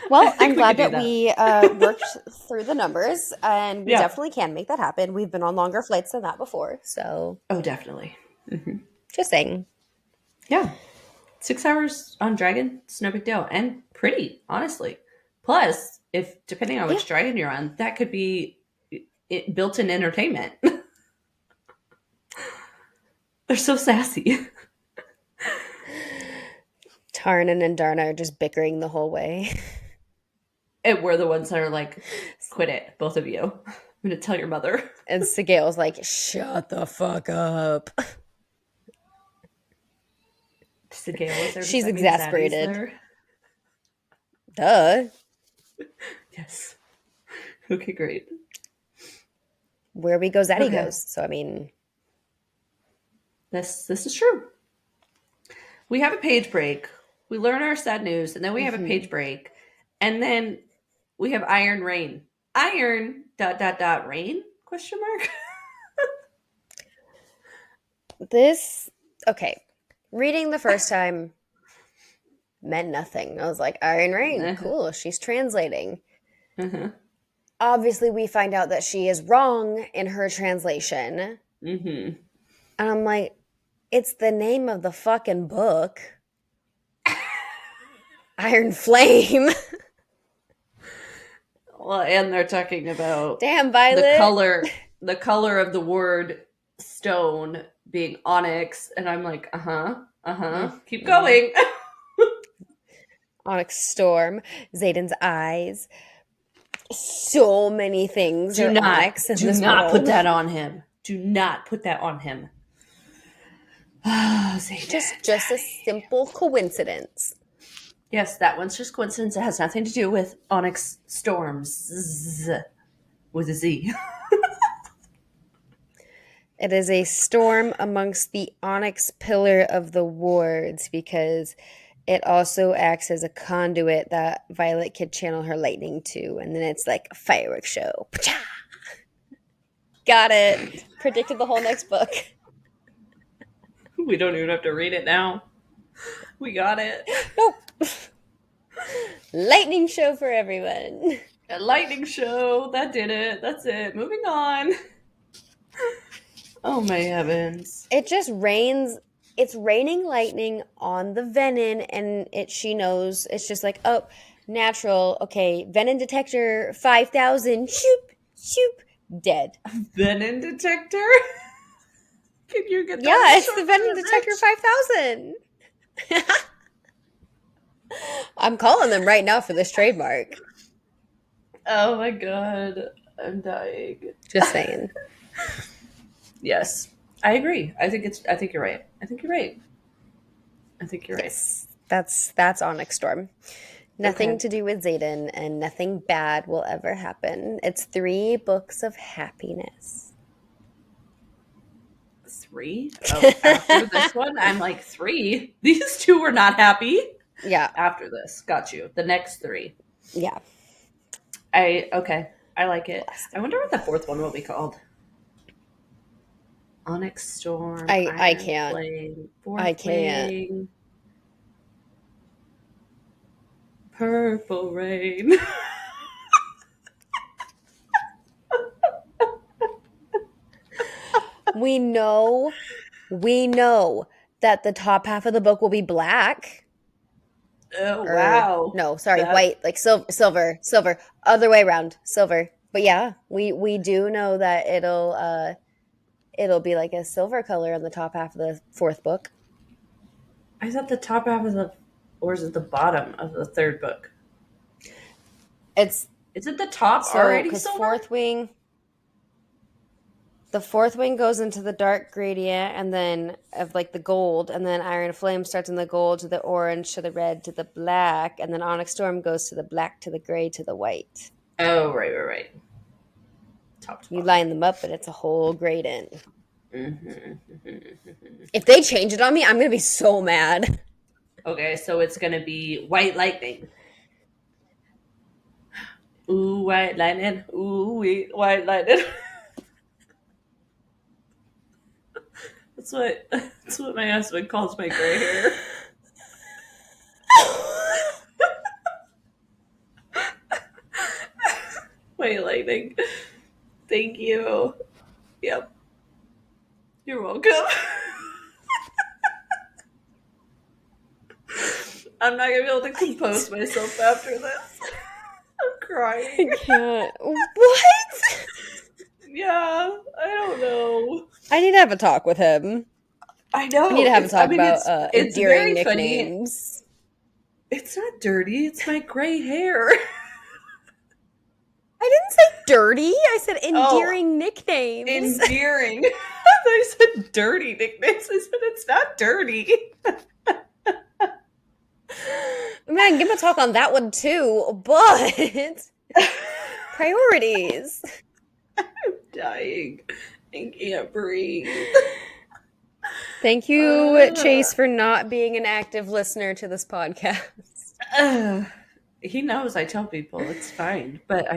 Well, I'm glad that we worked through the numbers, and we definitely can make that happen. We've been on longer flights than that before, so. Oh, definitely. Mm-hmm. Just saying. Yeah. 6 hours on Dragon, it's no big deal. And pretty, honestly. Plus, depending on which Dragon you're on, that could be built-in entertainment. They're so sassy. Tarnan and Darna are just bickering the whole way. And we're the ones that are like, quit it, both of you. I'm going to tell your mother. And Sigale's like, shut the fuck up. Sigale is there. She's exasperated. Duh. Yes. Okay, great. Where we go, Xaddy goes. So, I mean. This is true. We have a page break. We learn our sad news, and then we have a page break. And then we have Iron Rain. Iron ... rain? Question mark. Okay. Reading the first time meant nothing. I was like, Iron Rain, cool. She's translating. Obviously, we find out that she is wrong in her translation. And I'm like, it's the name of the fucking book. Iron Flame. Well, and they're talking about damn Violet. The color of the word stone being onyx, and I'm like, keep going. Onyx storm, Xaden's eyes. So many things. Do not put that on him. Do not put that on him. Xaden. Just a simple coincidence. Yes, that one's just coincidence. It has nothing to do with Onyx Storms with a Z. It is a storm amongst the onyx pillar of the wards because it also acts as a conduit that Violet could channel her lightning to, and then it's like a fireworks show. Pa-cha! Got it. Predicted the whole next book. We don't even have to read it now. We got it. Nope. Lightning show for everyone. A lightning show. That did it. That's it. Moving on. Oh my heavens. It just rains. It's raining lightning on the venin, and she knows. It's just like, oh, natural. Okay, venin detector 5,000. Shoop, shoop, dead. Venin detector? Can you get that? Yeah, it's the venin detector 5,000. I'm calling them right now for this trademark. Oh my god. I'm dying. Just saying. Yes. I agree. I think you're right. I think you're right. Yes. That's Onyx Storm. Nothing to do with Xaden, and nothing bad will ever happen. It's 3 books of happiness. 3? Oh, after this one, I'm like 3. These 2 were not happy. Yeah. After this, got you. The next 3. Yeah. I like it. I wonder what the 4th one will be called. Onyx Storm. I can't. Flame, I can't. Wing, Purple Rain. We know that the top half of the book will be black. Oh, wow. No, sorry, white, like silver. Other way around, silver. But yeah, we do know that it'll be like a silver color on the top half of the 4th book. I thought the top half of or is it the bottom of the 3rd book? Is it the top already silver? The 4th wing goes into the dark gradient, and then of like the gold, and then Iron Flame starts in the gold to the orange to the red to the black, and then Onyx Storm goes to the black to the gray to the white. Oh, right. Top to you bottom. line them up, and it's a whole gradient. Mm-hmm. If they change it on me, I'm going to be so mad. Okay, so it's going to be White Lightning. Ooh, white lightning. Ooh, white lightning. That's what my husband calls my gray hair. White lightning. Thank you. Yep. You're welcome. I'm not gonna be able to compose myself after this. I'm crying. I can't. What? Yeah, I don't know. I need to have a talk with him. I know. We need to have a talk about endearing nicknames. Funny. It's not dirty. It's my gray hair. I didn't say dirty. I said endearing nicknames. Endearing. I said dirty nicknames. I said it's not dirty. Man, give him a talk on that one too, but priorities. I'm dying. I can't breathe. Thank you, Chase, for not being an active listener to this podcast. He knows I tell people it's fine, but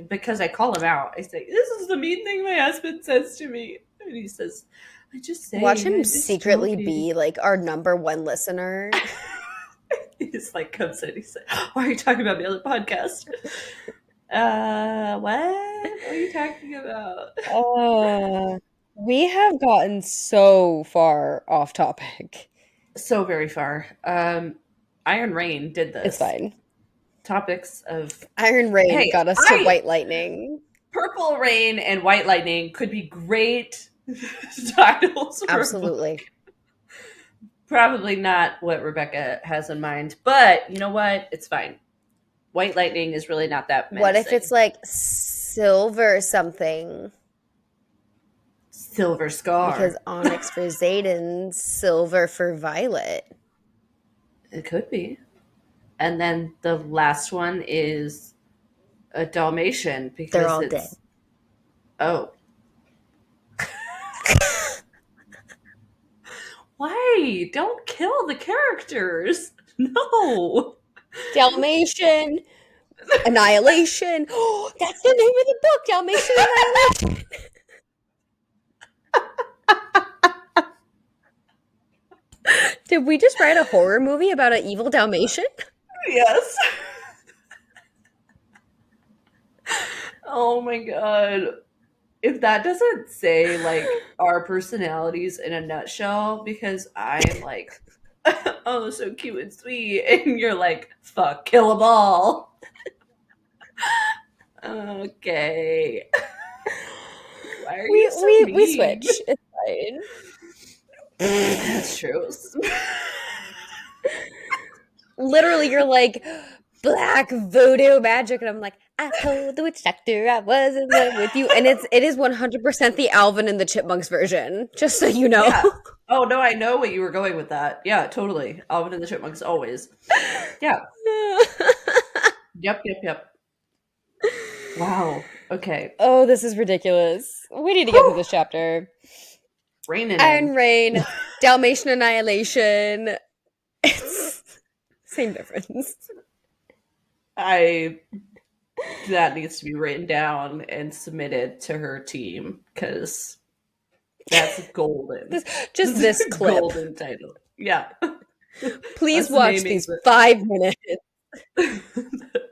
because I call him out. I say, this is the mean thing my husband says to me. And he says, I just say. Watch him secretly be like our number 1 listener. He just like comes in. He said, why are you talking about me on the podcast? What are you talking about? We have gotten so far off topic. So very far. Iron Rain did this. It's fine. Topics of Iron Rain got us to White Lightning. Purple Rain and White Lightning could be great titles. Absolutely. Probably not what Rebecca has in mind, but you know what? It's fine. White Lightning is really not that menacing. What if it's like silver something? Silver Scar. Because onyx for Xaden, silver for Violet. It could be. And then the last one is a Dalmatian because they're all dead. Oh. Why? Don't kill the characters. No. Dalmatian Annihilation. Oh, that's the name of the book, Dalmatian Annihilation. Did we just write a horror movie about an evil Dalmatian? Yes. Oh my god. If that doesn't say, like, our personalities in a nutshell, because I'm like, oh, so cute and sweet, and you're like, fuck, kill them all. Okay. Why are you so mean? We switch. It's fine. That's true. Literally, you're like, black voodoo magic, and I'm like, I told the witch doctor I was in love with you, and it is 100% the Alvin and the Chipmunks version, just so you know. Yeah. Oh no, I know what you were going with that. Yeah, totally. Alvin and the Chipmunks always. Yeah. Yep. Wow. Okay. Oh, this is ridiculous. We need to get through this chapter. Iron Rain, Dalmatian Annihilation. It's same difference. That needs to be written down and submitted to her team because that's golden. Just this clip. Golden title. Yeah. Please watch these 5 minutes.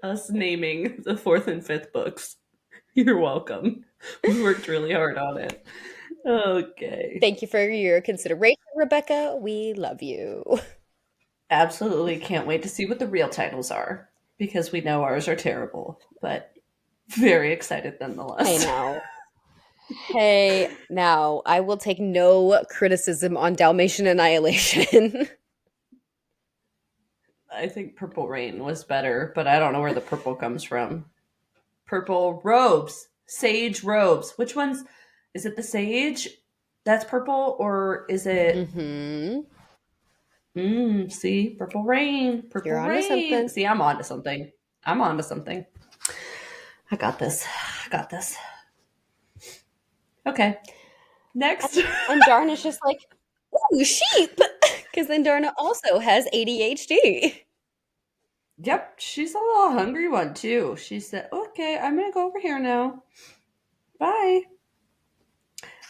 Us naming the 4th and 5th books. You're welcome. We worked really hard on it. Okay. Thank you for your consideration, Rebecca. We love you. Absolutely can't wait to see what the real titles are because we know ours are terrible, but very excited nonetheless. Hey, now, I will take no criticism on Dalmatian Annihilation. I think Purple Rain was better, but I don't know where the purple comes from. Purple robes. Sage robes. Which ones? Is it the sage that's purple, or is it... See? Purple Rain. Purple You're Rain. onto something. See, I'm onto something. I got this. Okay. Next. And Darna's just like, ooh, sheep! Because then Darna also has ADHD. Yep, she's a little hungry one, too. She said, okay, I'm going to go over here now. Bye.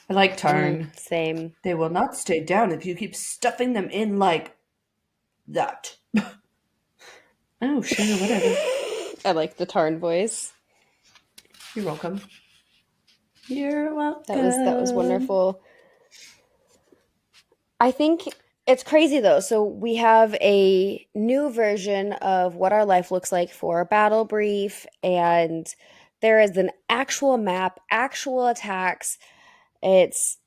I like Tarn. Same. They will not stay down if you keep stuffing them in like that. Oh, sure, whatever. I like the Tarn voice. You're welcome. You're welcome. That was wonderful. I think it's crazy though. So we have a new version of what our life looks like for a battle brief, and there is an actual map, actual attacks. It's,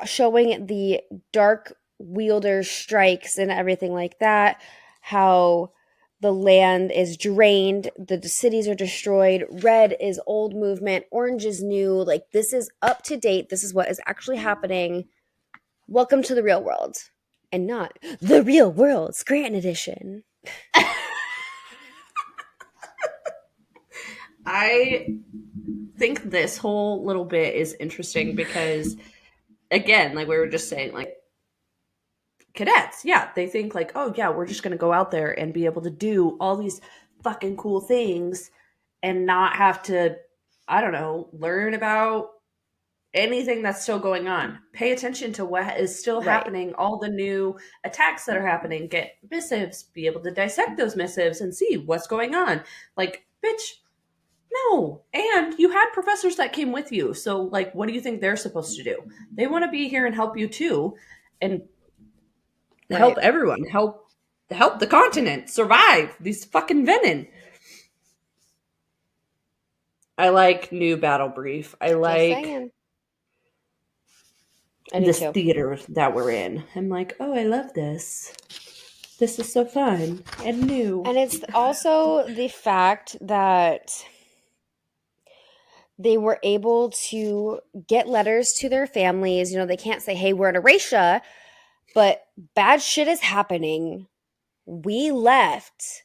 showing the dark wielder strikes and everything like that, how the land is drained, the cities are destroyed, red is old movement, orange is new, like this is up to date, this is what is actually happening. Welcome to the real world, and not the real world, Scranton edition. I think this whole little bit is interesting because, again, like we were just saying, like, cadets, yeah, they think like, oh yeah, we're just gonna go out there and be able to do all these fucking cool things and not have to, I don't know, learn about anything that's still going on. Pay attention to what is still happening, all the new attacks that are happening, get missives, be able to dissect those missives and see what's going on. Like, bitch, no. And you had professors that came with you, so like, what do you think they're supposed to do? They want to be here and help you too, and help everyone, help the continent survive these fucking venom. I like new battle brief. I like this theater that we're in. I'm like, oh, I love this. This is so fun and new. And it's also the fact that they were able to get letters to their families. You know, they can't say, hey, we're in Erasure, but bad shit is happening. We left.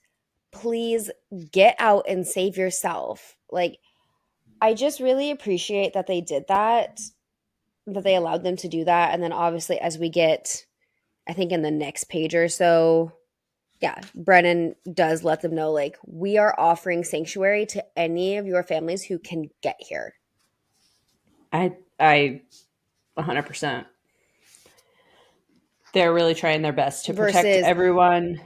Please get out and save yourself. Like, I just really appreciate that they did that they allowed them to do that. And then obviously, as we get, I think in the next page or so, yeah, Brennan does let them know, like, we are offering sanctuary to any of your families who can get here. I 100%. They're really trying their best to protect everyone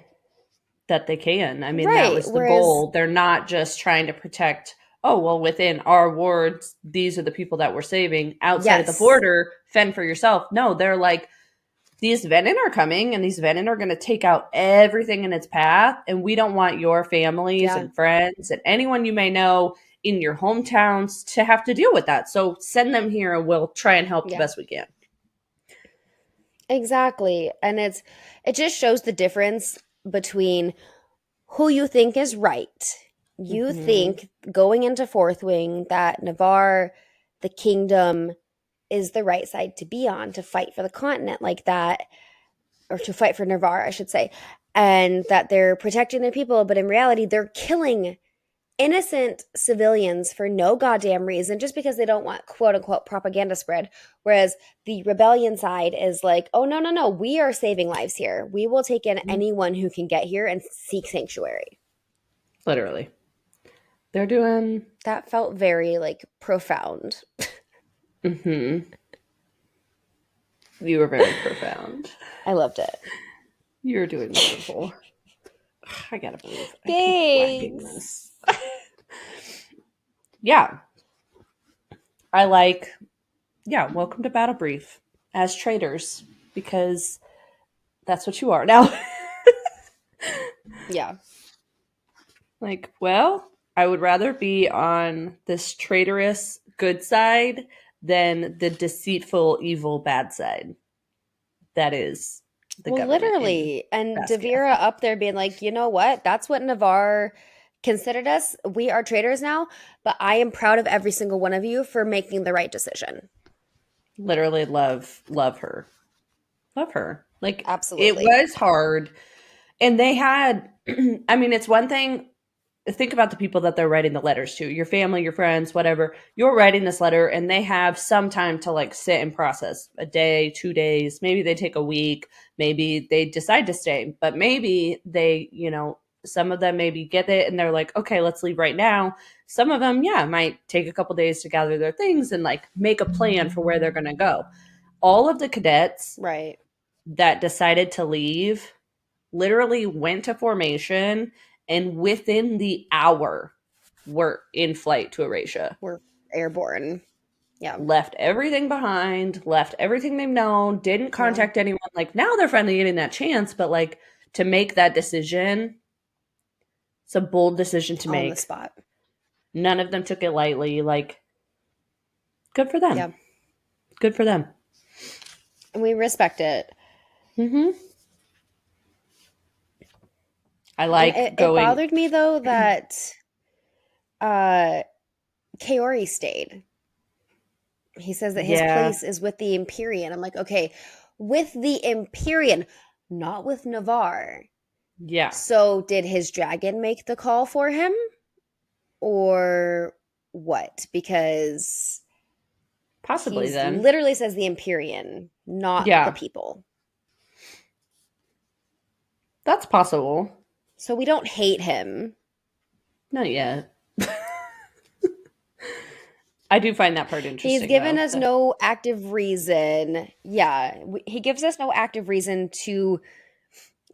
that they can. I mean, that was the goal. They're not just trying to protect, oh, well, within our wards, these are the people that we're saving. Outside of the border, fend for yourself. No, they're like, these Venin are coming, and these Venin are going to take out everything in its path, and we don't want your families and friends and anyone you may know in your hometowns to have to deal with that. So send them here, and we'll try and help the best we can. Exactly. And it just shows the difference between who you think is right. You think going into Fourth Wing that Navarre, the kingdom, is the right side to be on, to fight for the continent like that, or to fight for Navarre, I should say, and that they're protecting their people, but in reality, they're killing innocent civilians for no goddamn reason, just because they don't want quote-unquote propaganda spread, whereas the rebellion side is like, oh, no, we are saving lives here. We will take in anyone who can get here and seek sanctuary. Literally. They're doing... That felt very, like, profound. You were very profound. I loved it. You're doing wonderful. I gotta believe. Thanks. Yeah. I like, welcome to Battle Brief as traders, because that's what you are now. Yeah. Like, well, I would rather be on this traitorous good side than the deceitful, evil bad side. That is the government. Literally. And Devira up there being like, you know what? That's what Navarre considered us. We are traitors now, but I am proud of every single one of you for making the right decision. Literally love her. Love her. Like, absolutely. It was hard. And they had, I mean, it's one thing, think about the people that they're writing the letters to, your family, your friends, whatever. You're writing this letter and they have some time to like sit and process, a day, 2 days, maybe they take a week, maybe they decide to stay, but maybe they, you know, some of them maybe get it and they're like, okay, let's leave right now. Some of them, might take a couple days to gather their things and like make a plan for where they're going to go. All of the cadets that decided to leave literally went to formation and within the hour were in flight to Erasure. We're airborne. Yeah. Left everything behind, left everything they've known, didn't contact anyone. Like, now they're finally getting that chance, but like, to make that decision, it's a bold decision to make. On the spot. None of them took it lightly. Like, good for them. Yeah. Good for them. And we respect it. I like it going... It bothered me, though, that Kaori stayed. He says that his place is with the Empyrean. I'm like, okay, with the Empyrean, not with Navarre. Yeah. So did his dragon make the call for him? Or what? Because possibly he then literally says the Empyrean, not the people. That's possible. So we don't hate him. Not yet. I do find that part interesting. He's given us no active reason. Yeah, he gives us no active reason to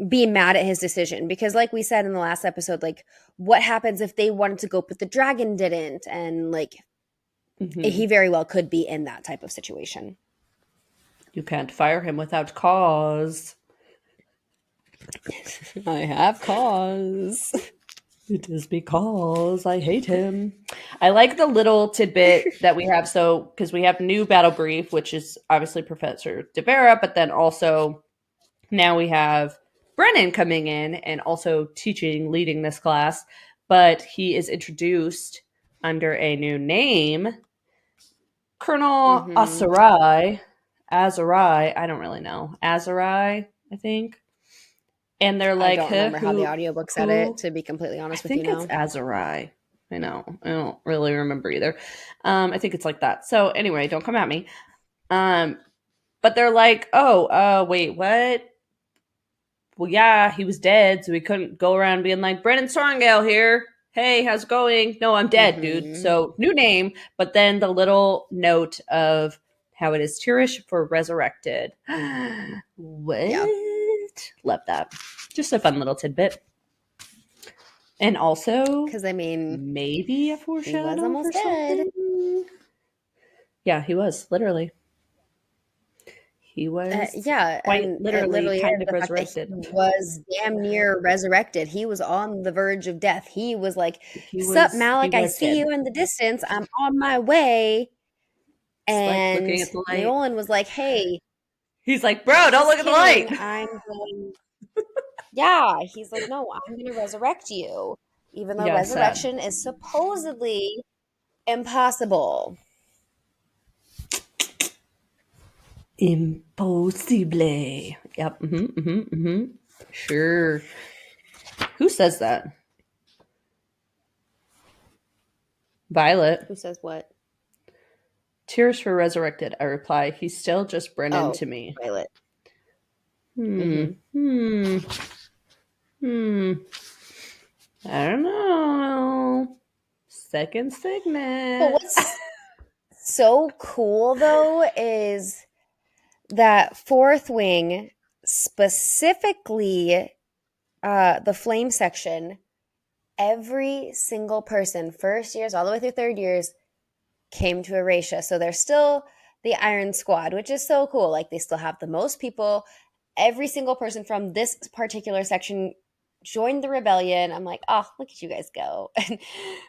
be mad at his decision. Because like we said in the last episode, like, what happens if they wanted to go but the dragon didn't? And like, he very well could be in that type of situation. You can't fire him without cause. I have cause. It is because I hate him. I like the little tidbit that we have. So, because we have new battle brief, which is obviously Professor Devera, but then also now we have Brennan coming in and also leading this class. But he is introduced under a new name, Colonel Mm-hmm. Azarai, I don't really know. Azarai, I think. And they're I like, don't huh, remember how the audiobook said it, who? to be completely I honest with you think it's now. Azarai. I know. I don't really remember either. I think it's like that. So anyway, don't come at me. Um, but they're like, oh, wait, what? Well, yeah, he was dead, so we couldn't go around being like, Brennan Sorrengale here. Hey, how's it going? No, I'm dead, dude. Mm-hmm. So new name, but then the little note of how it is Tirish for resurrected. Yeah. What? Love that. Just a fun little tidbit. And also, Because, I mean, maybe a he was foreshadow for almost dead. something. Yeah, he was, literally. He was Yeah, quite and it literally literally kind is of the fact that he resurrected. was damn near resurrected. He was on the verge of death. He was like, "Sup, He Malik? I was see dead. you in the distance. I'm on my way." It's like And looking at the light. Leolin was like, "Hey, He's like, bro, don't just look at the light. kidding. I'm going." Yeah, he's like, "No, I'm going to resurrect you, even though Yeah, sad. resurrection is supposedly impossible." Impossible. Yep. Sure. Who says that? Violet. Who says what? Tears for resurrected. I reply. He's still just Brennan Oh, to me. Violet. Hmm. Mm-hmm. Hmm. Hmm. I don't know. Second But segment. what's so cool though is that fourth wing, specifically the flame section, every single person, first years all the way through third years, came to Erasure. So they're still the Iron Squad, which is so cool. Like they still have the most people. Every single person from this particular section joined the rebellion. I'm like, oh, look at you guys go. And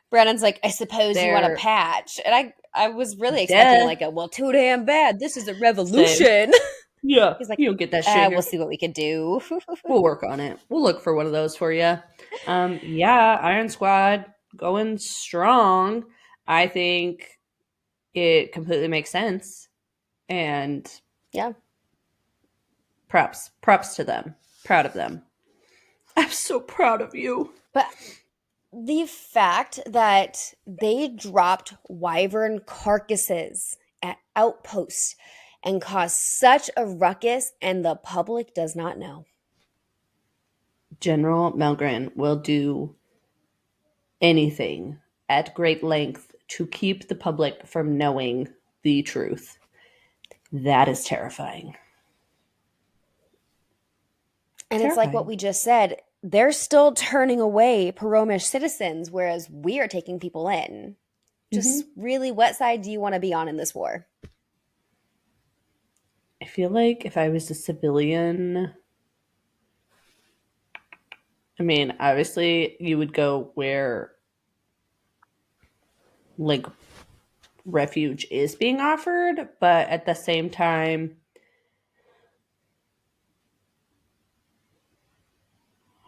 Brennan's like, I suppose you want a They're patch. And I was really expecting dead. like a, well, too damn bad. This is a Same. revolution. Yeah. He's like, You don't get that shit we'll here. see what we can do. We'll work on it. We'll look for one of those for you. Yeah, Iron Squad going strong. I think it completely makes sense. And Yeah. props to them. Proud of them. I'm so proud of you. But the fact that they dropped wyvern carcasses at outposts and caused such a ruckus and the public does not know. General Melgren will do anything at great length to keep the public from knowing the truth. That is terrifying. And it's like what we just said, they're still turning away Paromish citizens, whereas we are taking people in. Just really, what side do you want to be on in this war? I feel like if I was a civilian, I mean, obviously you would go where like refuge is being offered, but at the same time,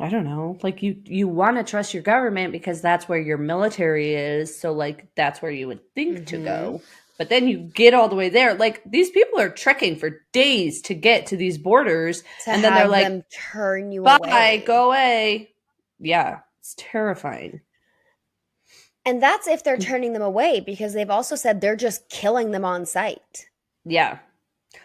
I don't know. Like you want to trust your government because that's where your military is, so like that's where you would think to go. But then you get all the way there. Like these people are trekking for days to get to these borders, To and then they're have like, them turn you "Bye, away. go away." Yeah, it's terrifying. And that's if they're turning them away, because they've also said they're just killing them on sight. Yeah,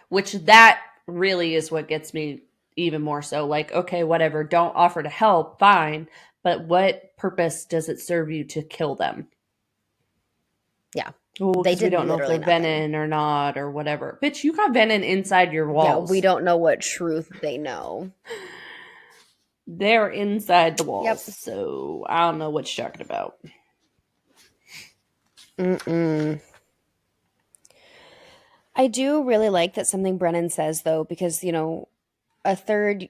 which that really is what gets me even more so. Like, okay, whatever, don't offer to help, fine, but what purpose does it serve you to kill them? Yeah. Oh, They because we did don't know if they're literally nothing. venin or not or whatever. Bitch, you got venin inside your Yeah, walls. we don't know what truth they know. They're inside the walls. Yep. So I don't know what you're talking about. I do really like that something Brennan says, though, because, a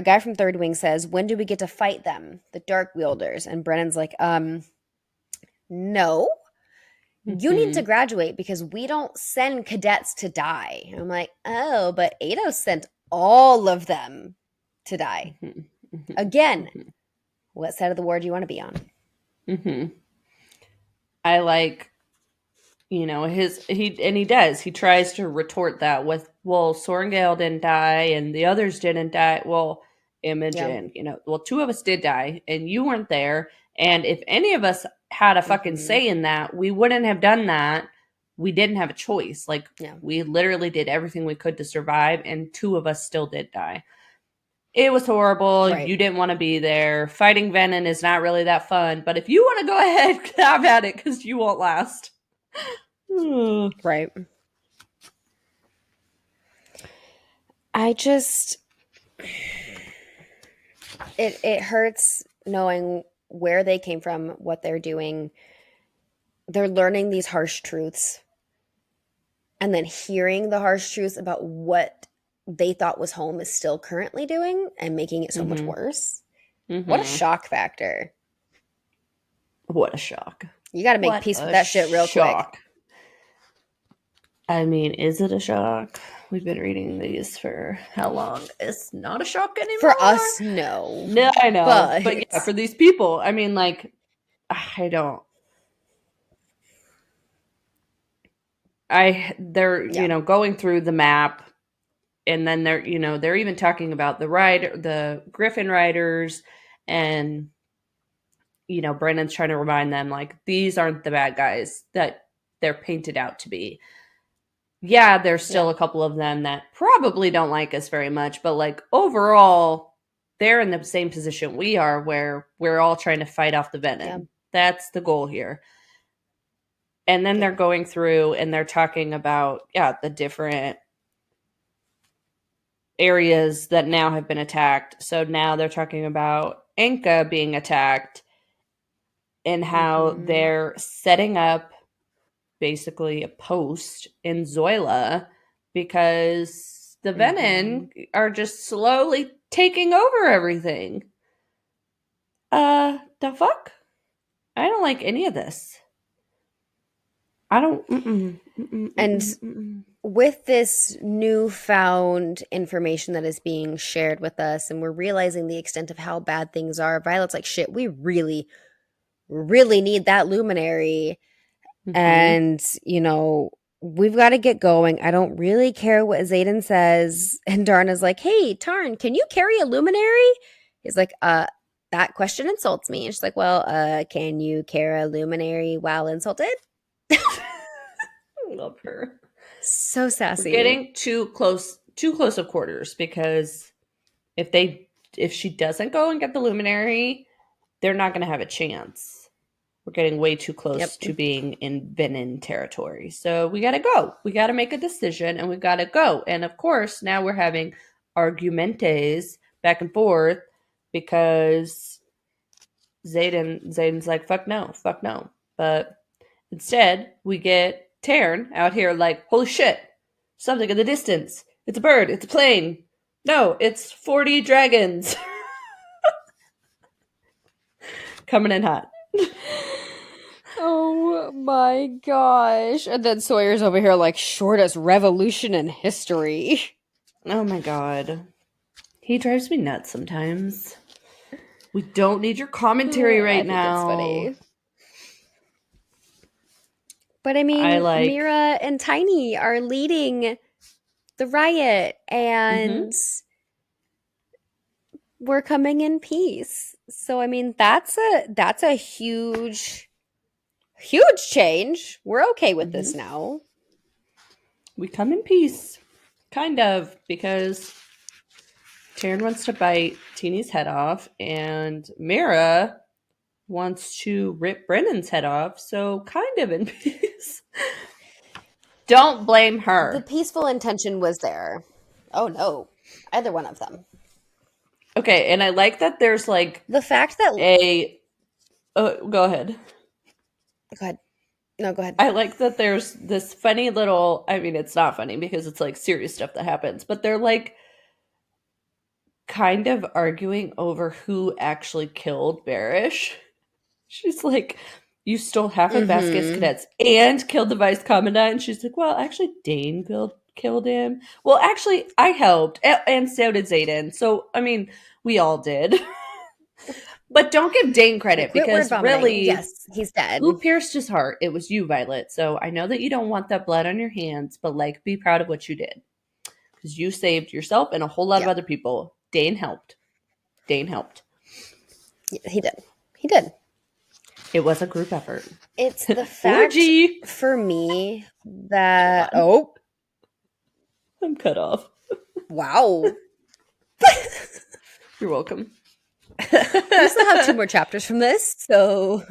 guy from Third Wing says, when do we get to fight them, the Dark Wielders? And Brennan's like, no. You need to graduate because we don't send cadets to die. And I'm like, oh, but Eidos sent all of them to die. Again, what side of the war do you want to be on? I like you know, he does. He tries to retort that with, well, Sorengale didn't die and the others didn't die. Well, Imogen, you know, well, 2 of us did die and you weren't there. And if any of us had a fucking say in that, we wouldn't have done that. We didn't have a choice. Like, we literally did everything we could to survive, and 2 of us still did die. It was horrible. Right. You didn't want to be there. Fighting venom is not really that fun. But if you want to go ahead, have at it, because you won't last. Right. I just... It hurts knowing where they came from, what they're doing. They're learning these harsh truths. And then hearing the harsh truths about what they thought was home is still currently doing and making it so much worse. What a shock factor. What a shock. You got to make peace with that shit real quick. I mean, is it a shock? We've been reading these for how long? It's not a shock anymore. For us, no. No, I know. But yeah, for these people, I mean, like, I don't. They're, you know, going through the map, and then they're, you know, they're even talking about the Griffin riders, and, you know, Brennan's trying to remind them, like, these aren't the bad guys that they're painted out to be. Yeah, there's still a couple of them that probably don't like us very much, but, like, overall, they're in the same position we are, where we're all trying to fight off the venom. Yeah. That's the goal here. And then they're going through and they're talking about, the different areas that now have been attacked. So now they're talking about Anka being attacked and how they're setting up basically a post in Zoila because the Venom are just slowly taking over everything. The fuck? I don't like any of this. I don't. And with this newfound information that is being shared with us, and we're realizing the extent of how bad things are, Violet's like, shit, we really, really need that luminary. And, you know, we've got to get going. I don't really care what Xaden says. And Darna's like, hey, Tarn, can you carry a luminary? He's like, that question insults me. And she's like, well, can you carry a luminary while insulted? Love her. So sassy. We're getting too close of quarters, because if she doesn't go and get the luminary, they're not going to have a chance. We're getting way too close to being in Venom territory. So we got to go. We got to make a decision, and we got to go. And of course, now we're having argumentes back and forth, because Xaden's like, fuck no. But instead, we get Taryn out here like, holy shit, something in the distance. It's a bird. It's a plane. No, it's 40 dragons. Coming in hot. Oh my gosh. And then Sawyer's over here like, shortest revolution in history. Oh my god. He drives me nuts sometimes. We don't need your commentary right now. It's funny. But I mean, Mira and Tiny are leading the riot, and we're coming in peace. So I mean, that's a huge change. We're okay with this now. We come in peace, kind of, because Taryn wants to bite Teeny's head off, and Mira wants to rip Brennan's head off, so kind of in peace. Don't blame her. The peaceful intention was there. Oh no, either one of them. Okay, and I like that there's like the fact that go ahead. Go ahead. No, go ahead. I like that there's this funny little, I mean, it's not funny because it's like serious stuff that happens, but they're like kind of arguing over who actually killed Barish. She's like, you stole half of Vasquez cadets and killed the vice commandant. And she's like, well, actually, Dane killed him. Well, actually, I helped, and so did Xaden. So, I mean, we all did. But don't give Dane credit Quit word because vomiting. really, Yes, he's dead. who pierced his heart? It was you, Violet. So I know that you don't want that blood on your hands, but like, be proud of what you did because you saved yourself and a whole lot of other people. Dane helped. Dane helped. Yeah, he did. He did. It was a group effort. It's the fact for me that I'm cut off. Wow. You're welcome. We still have 2 more chapters from this, so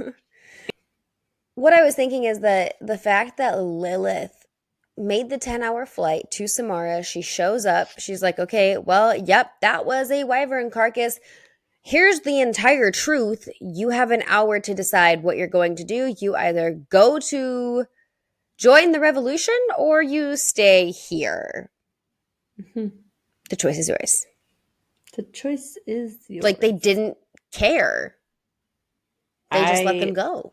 what I was thinking is that the fact that Lilith made the 10-hour flight to Samara, she shows up, she's like, okay, well, yep, that was a wyvern carcass. Here's the entire truth. You have an hour to decide what you're going to do. You either go to join the revolution or you stay here. Mm-hmm. The choice is yours. The choice is yours. Like, they didn't care. They just let them go.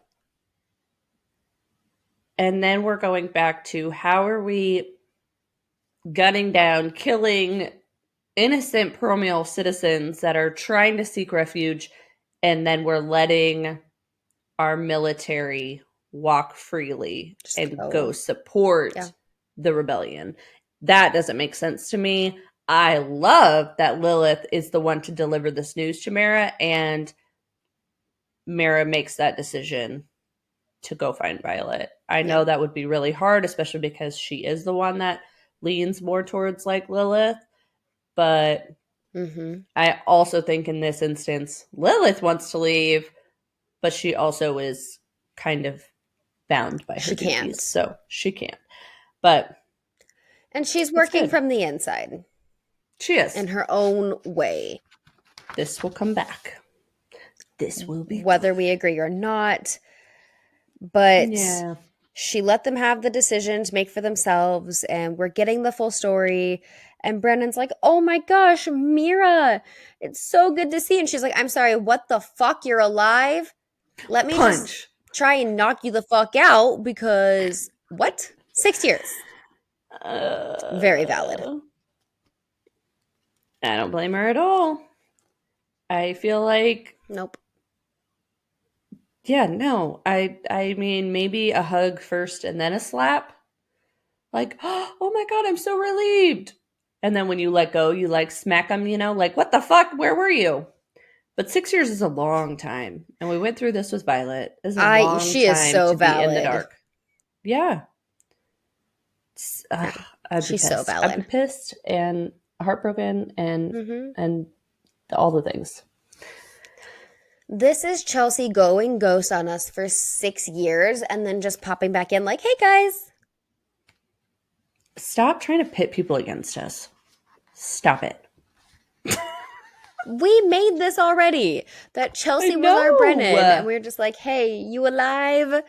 And then we're going back to how are we gunning down, killing innocent Promial citizens that are trying to seek refuge, and then we're letting our military walk freely and go support the rebellion. That doesn't make sense to me. I love that Lilith is the one to deliver this news to Mara, and Mara makes that decision to go find Violet. I know that would be really hard, especially because she is the one that leans more towards like Lilith. But I also think in this instance, Lilith wants to leave, but she also is kind of bound by her duties. So she can't. And she's working from the inside. She is. In her own way. This will come back. This will be whether we agree or not. But she let them have the decision to make for themselves, and we're getting the full story. And Brennan's like, oh my gosh, Mira, it's so good to see. And she's like, I'm sorry, what the fuck? You're alive? Let me just try and knock you the fuck out because what? 6 years. Very valid. I don't blame her at all. I feel like... Nope. Yeah, no. I mean, maybe a hug first and then a slap. Like, oh my God, I'm so relieved. And then when you let go, you like smack them, you know, like, what the fuck? Where were you? But 6 years is a long time. And we went through this with Violet. It's a long time is so to valid. be in the dark. Yeah. She's so valid. I'd be pissed and heartbroken and all the things. This is Chelsea going ghost on us for 6 years and then just popping back in like, hey guys. Stop trying to pit people against us. Stop it. We made this already. That Chelsea was our Brennan. And we were just like, hey, you alive?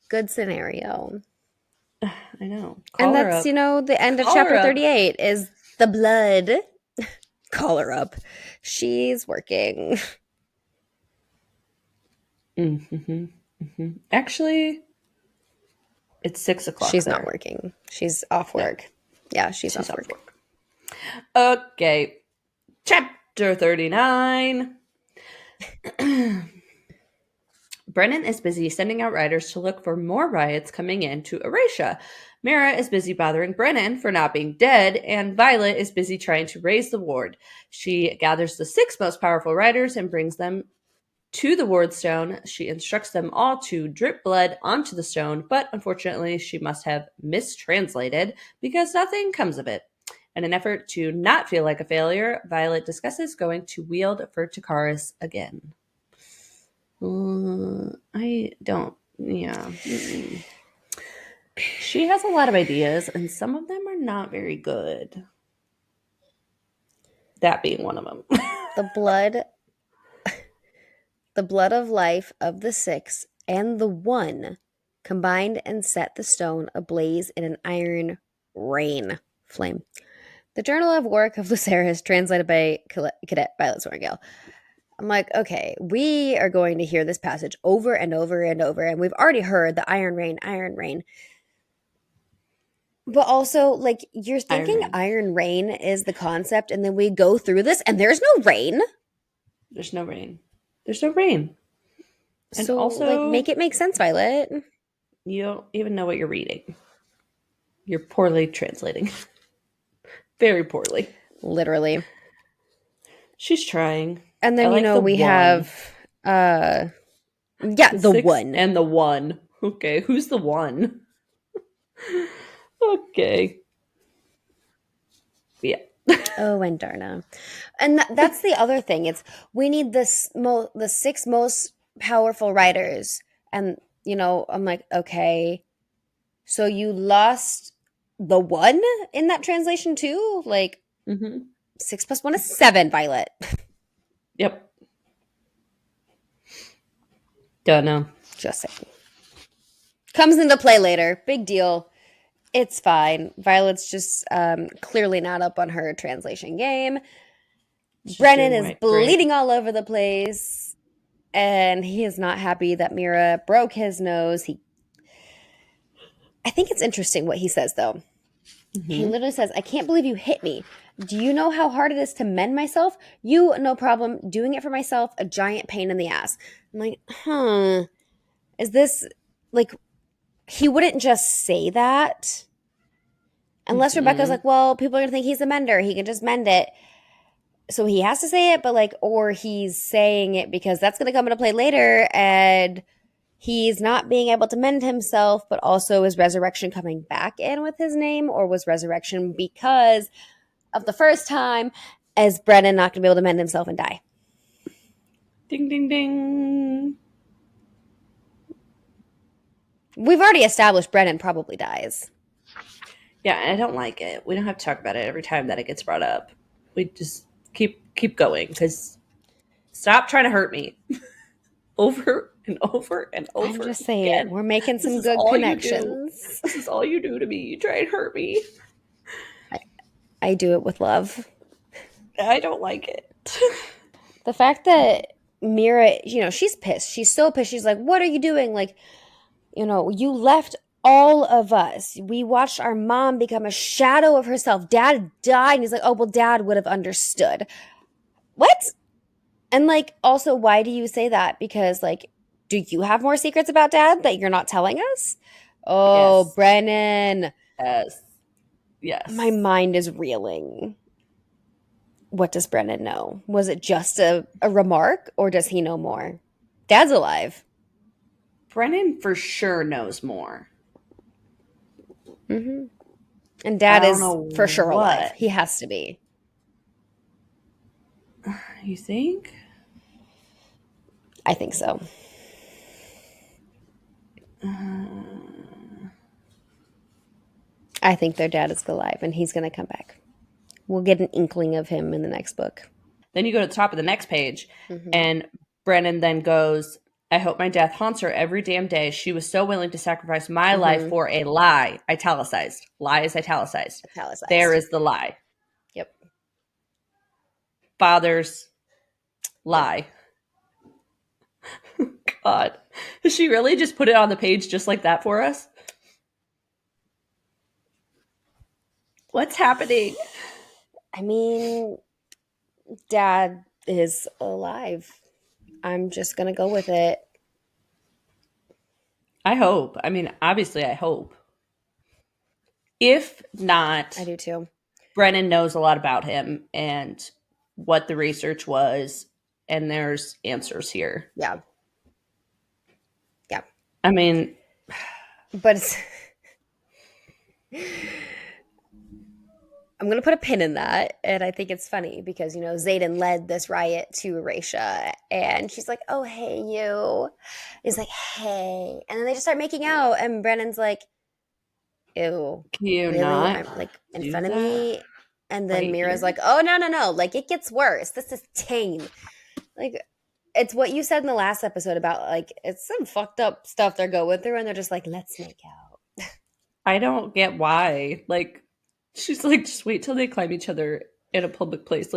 Good scenario. I know. And that's, you know, the end of chapter 38 is the blood. Call her up. She's working. Actually, it's 6 o'clock. She's not working. She's off work. Yeah, she's off work. Okay. Chapter 39. Brennan is busy sending out riders to look for more riots coming in to Erasia. Mara is busy bothering Brennan for not being dead, and Violet is busy trying to raise the ward. She gathers the 6 most powerful riders and brings them to the ward stone. She instructs them all to drip blood onto the stone, but unfortunately she must have mistranslated because nothing comes of it. In an effort to not feel like a failure, Violet discusses going to wield for Takaris again. I don't, She has a lot of ideas, and some of them are not very good. That being one of them. The blood of life of the 6 and the 1 combined and set the stone ablaze in an iron rain flame. The Journal of Work of Lucerys, translated by Cadet Violet Sorrengail. I'm like, okay, we are going to hear this passage over and over and over, and we've already heard the iron rain. But also, like, you're thinking iron rain is the concept, and then we go through this, and there's no rain. There's no rain. There's no rain. And So, also, make it make sense, Violet. you don't even know what you're reading. You're poorly translating. Very poorly. Literally. She's trying. And then, we have, the one. And the one. Okay, who's the one? Okay. Yeah. Oh, and Darna. And that's the other thing. It's we need the 6 most powerful writers. And, I'm like, okay, so you lost the one in that translation too? 6 plus 1 is 7, Violet. Yep. Don't know. Just saying. Comes into play later. Big deal. It's fine. Violet's just clearly not up on her translation game. Brennan is bleeding all over the place, and he is not happy that Mira broke his nose. I think it's interesting what he says, though. Mm-hmm. He literally says, "I can't believe you hit me. Do you know how hard it is to mend myself? You, no problem. Doing it for myself, a giant pain in the ass." I'm like, is this, he wouldn't just say that. Unless Rebecca's like, well, people are going to think he's a mender. He can just mend it. So he has to say it, but or he's saying it because that's going to come into play later, and he's not being able to mend himself, but also is resurrection coming back in with his name, or was resurrection because of the first time, is Brennan not going to be able to mend himself and die? Ding, ding, ding. We've already established Brennan probably dies. Yeah, I don't like it. We don't have to talk about it every time that it gets brought up. We just keep going, because stop trying to hurt me over and over and over. I'm just saying, again. We're making some good connections. This is all you do to me. You try and hurt me. I do it with love. I don't like it. The fact that Mira, she's pissed. She's so pissed. She's like, what are you doing? You left all of us. We watched our mom become a shadow of herself. Dad died. And he's like, oh, well, Dad would have understood. What? And also, why do you say that? Because do you have more secrets about Dad that you're not telling us? Oh, yes. Brennan. Yes. My mind is reeling. What does Brennan know? Was it just a remark, or does he know more? Dad's alive. Brennan for sure knows more. Mm-hmm. And Dad is for sure alive. He has to be. You think? I think so. I think their dad is alive, and he's going to come back. We'll get an inkling of him in the next book. Then you go to the top of the next page, and Brennan then goes, I hope my death haunts her every damn day. She was so willing to sacrifice my life for a lie. Italicized. Lie is italicized. There is the lie. Yep. Father's lie. God. Does she really just put it on the page just like that for us? What's happening? I mean, Dad is alive. I'm just going to go with it. I hope. I mean, obviously, I hope. If not, I do too. Brennan knows a lot about him and what the research was, and there's answers here. Yeah. Yeah. I mean, but it's... I'm going to put a pin in that, and I think it's funny because, Xaden led this riot to Erasha, and she's like, oh, hey, you. He's like, hey. And then they just start making out, and Brennan's like, ew. Can you really? not I'm in front of me? And then Mira's like, oh, no. It gets worse. This is tame. It's what you said in the last episode about, it's some fucked up stuff they're going through, and they're just like, let's make out. I don't get why. She's like, just wait till they climb each other in a public place.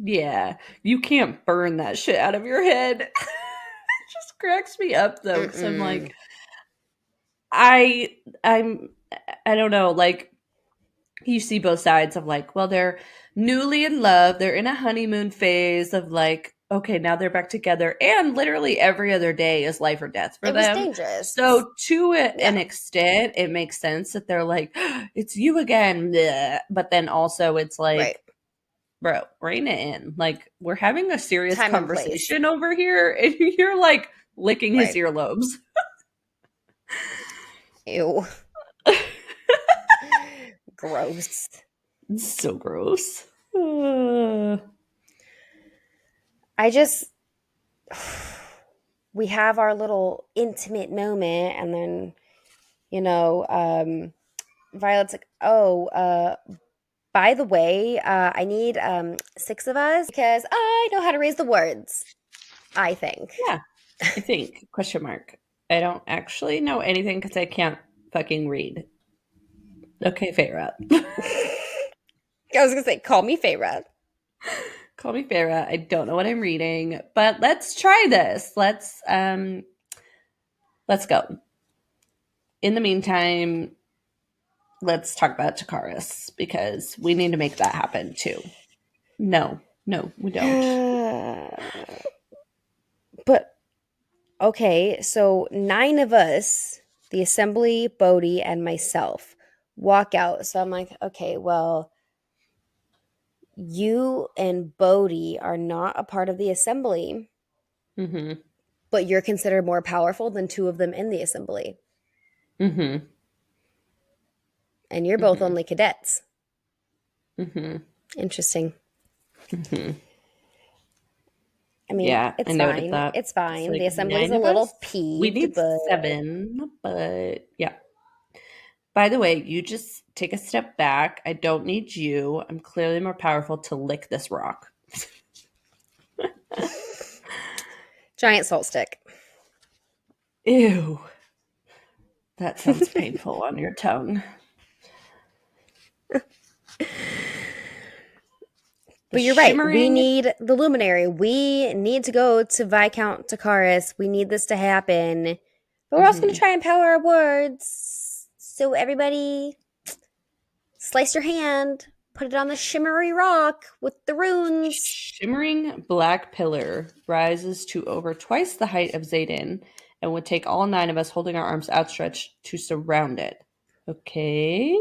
Yeah, you can't burn that shit out of your head. It just cracks me up, though. Because I'm like, I don't know. You see both sides of well, they're newly in love. They're in a honeymoon phase of okay, now they're back together. And literally every other day is life or death for It was them. dangerous. So to an Yeah. extent, it makes sense that they're like, it's you again. Bleh. But then also it's like, Right. bro, rein it in. Like, we're having a serious Time and place. conversation over here, and you're like licking his Right. earlobes. Ew. Gross. So gross. We have our little intimate moment, and then, Violet's like, oh, by the way, I need 6 of us because I know how to raise the words, I think. Yeah, I think, question mark. I don't actually know anything because I can't fucking read. Okay, Feyre. I was going to say, call me Feyre. Call me Feyre. I don't know what I'm reading, but let's try this. Let's go. In the meantime, let's talk about Takaris because we need to make that happen too. No, we don't. But, okay, so 9 of us, the assembly, Bodhi, and myself, walk out. So I'm like, okay, well, you and Bodhi are not a part of the assembly, Mm-hmm. but you're considered more powerful than 2 of them in the assembly. Mm-hmm. And you're both only cadets. Mm-hmm. Interesting. Mm-hmm. I mean, Yeah, it's I noted fine. that. It's fine. Like The assembly's 9 a of little us. We peeved, need but 7, but yeah. By the way, you just take a step back. I don't need you. I'm clearly more powerful to lick this rock. giant salt stick. Ew. That sounds painful on your tongue. But you're right. We need the luminary. We need to go to Viscount Takaris. We need this to happen. But we're also going to try and power our words. So everybody, slice your hand, put it on the shimmery rock with the runes. Shimmering black pillar rises to over twice the height of Xadin and would take all 9 of us holding our arms outstretched to surround it. Okay.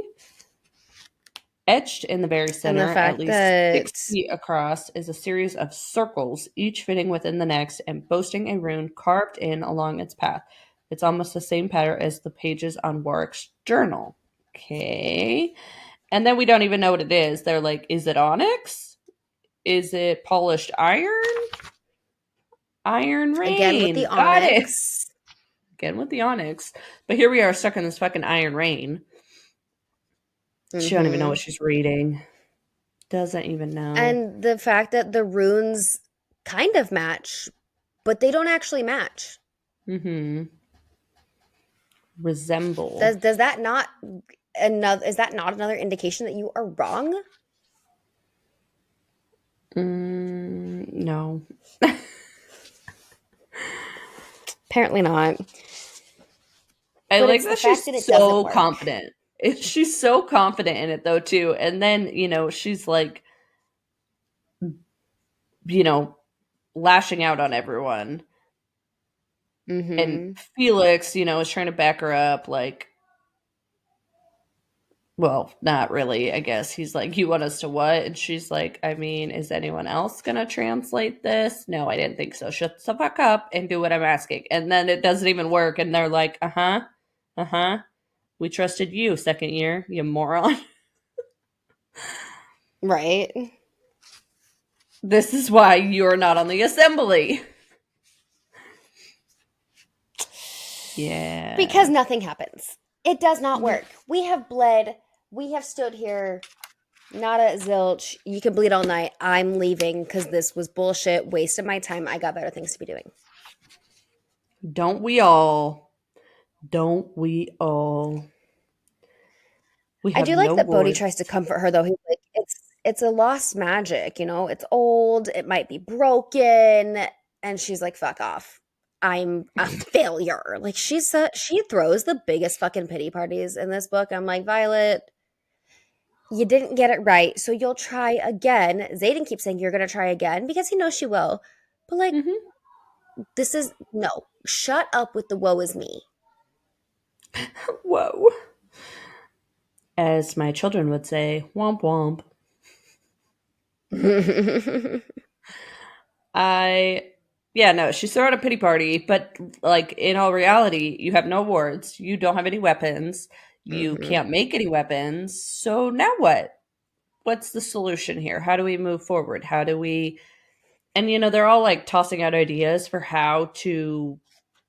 Etched in the very center, at least 6 feet across, is a series of circles, each fitting within the next and boasting a rune carved in along its path. It's almost the same pattern as the pages on Warwick's journal. Okay. And then we don't even know what it is. They're like, is it onyx? Is it polished iron? Iron rain. Again with the Got onyx. it. Again with the onyx. But here we are stuck in this fucking iron rain. She don't even know what she's reading. Doesn't even know. And the fact that the runes kind of match, but they don't actually match. Mm-hmm. Resemble. Does that not is that not another indication that you are wrong? No. Apparently not. I like that she's so confident. She's so confident in it though too. And then, she's like, lashing out on everyone. Mm-hmm. And Felix, is trying to back her up, like, well, not really, I guess. He's like, you want us to what? And she's like, I mean, is anyone else going to translate this? No, I didn't think so. Shut the fuck up and do what I'm asking. And then it doesn't even work. And they're like, uh-huh. We trusted you, second year, you moron. Right. This is why you're not on the assembly. Yeah. Because nothing happens. It does not work. We have bled. We have stood here. Not a zilch. You can bleed all night. I'm leaving because this was bullshit. Wasted my time. I got better things to be doing. Don't we all? Don't we all? I do like that Bodhi tries to comfort her, though. He's like, it's a lost magic, it's old, it might be broken. And she's like, fuck off. I'm a failure. Like, she throws the biggest fucking pity parties in this book. I'm like, Violet, you didn't get it right, so you'll try again. Xadin keeps saying you're going to try again because he knows she will. But like, Mm-hmm. this is no. Shut up with the woe is me. Whoa. As my children would say, womp womp. Yeah, no, she's throwing a pity party, but like in all reality, you have no awards, you don't have any weapons, you can't make any weapons. So now what? What's the solution here? How do we move forward? How do we? And they're all like tossing out ideas for how to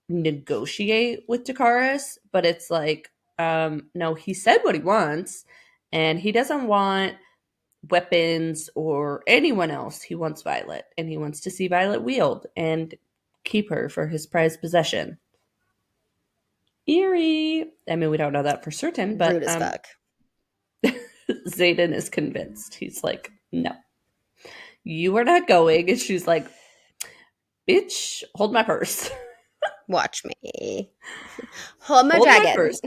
negotiate with Takaris, but it's like, no, he said what he wants, and he doesn't want weapons or anyone else. He wants Violet, and he wants to see Violet wield and keep her for his prized possession. Eerie. I mean, we don't know that for certain, but Rude as fuck. Xaden is convinced. He's like, no, you are not going. And she's like, bitch, hold my purse. Watch me. Hold my Hold dragon. my purse.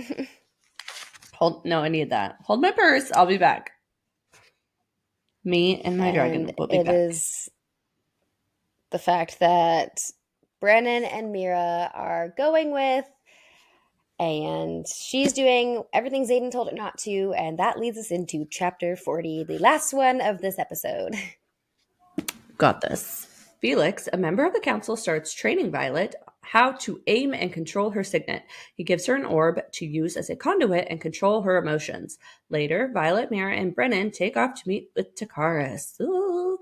No, I need that. Hold my purse. I'll be back. Me and my dragon will be back. It is the fact that Brennan and Mira are going with, and she's doing everything Xaden told her not to, and that leads us into chapter 40, the last one of this episode. Got this. Felix, a member of the council, starts training Violet how to aim and control her signet. He gives her an orb to use as a conduit and control her emotions. Later, Violet, Mira, and Brennan take off to meet with Takaris. Ooh.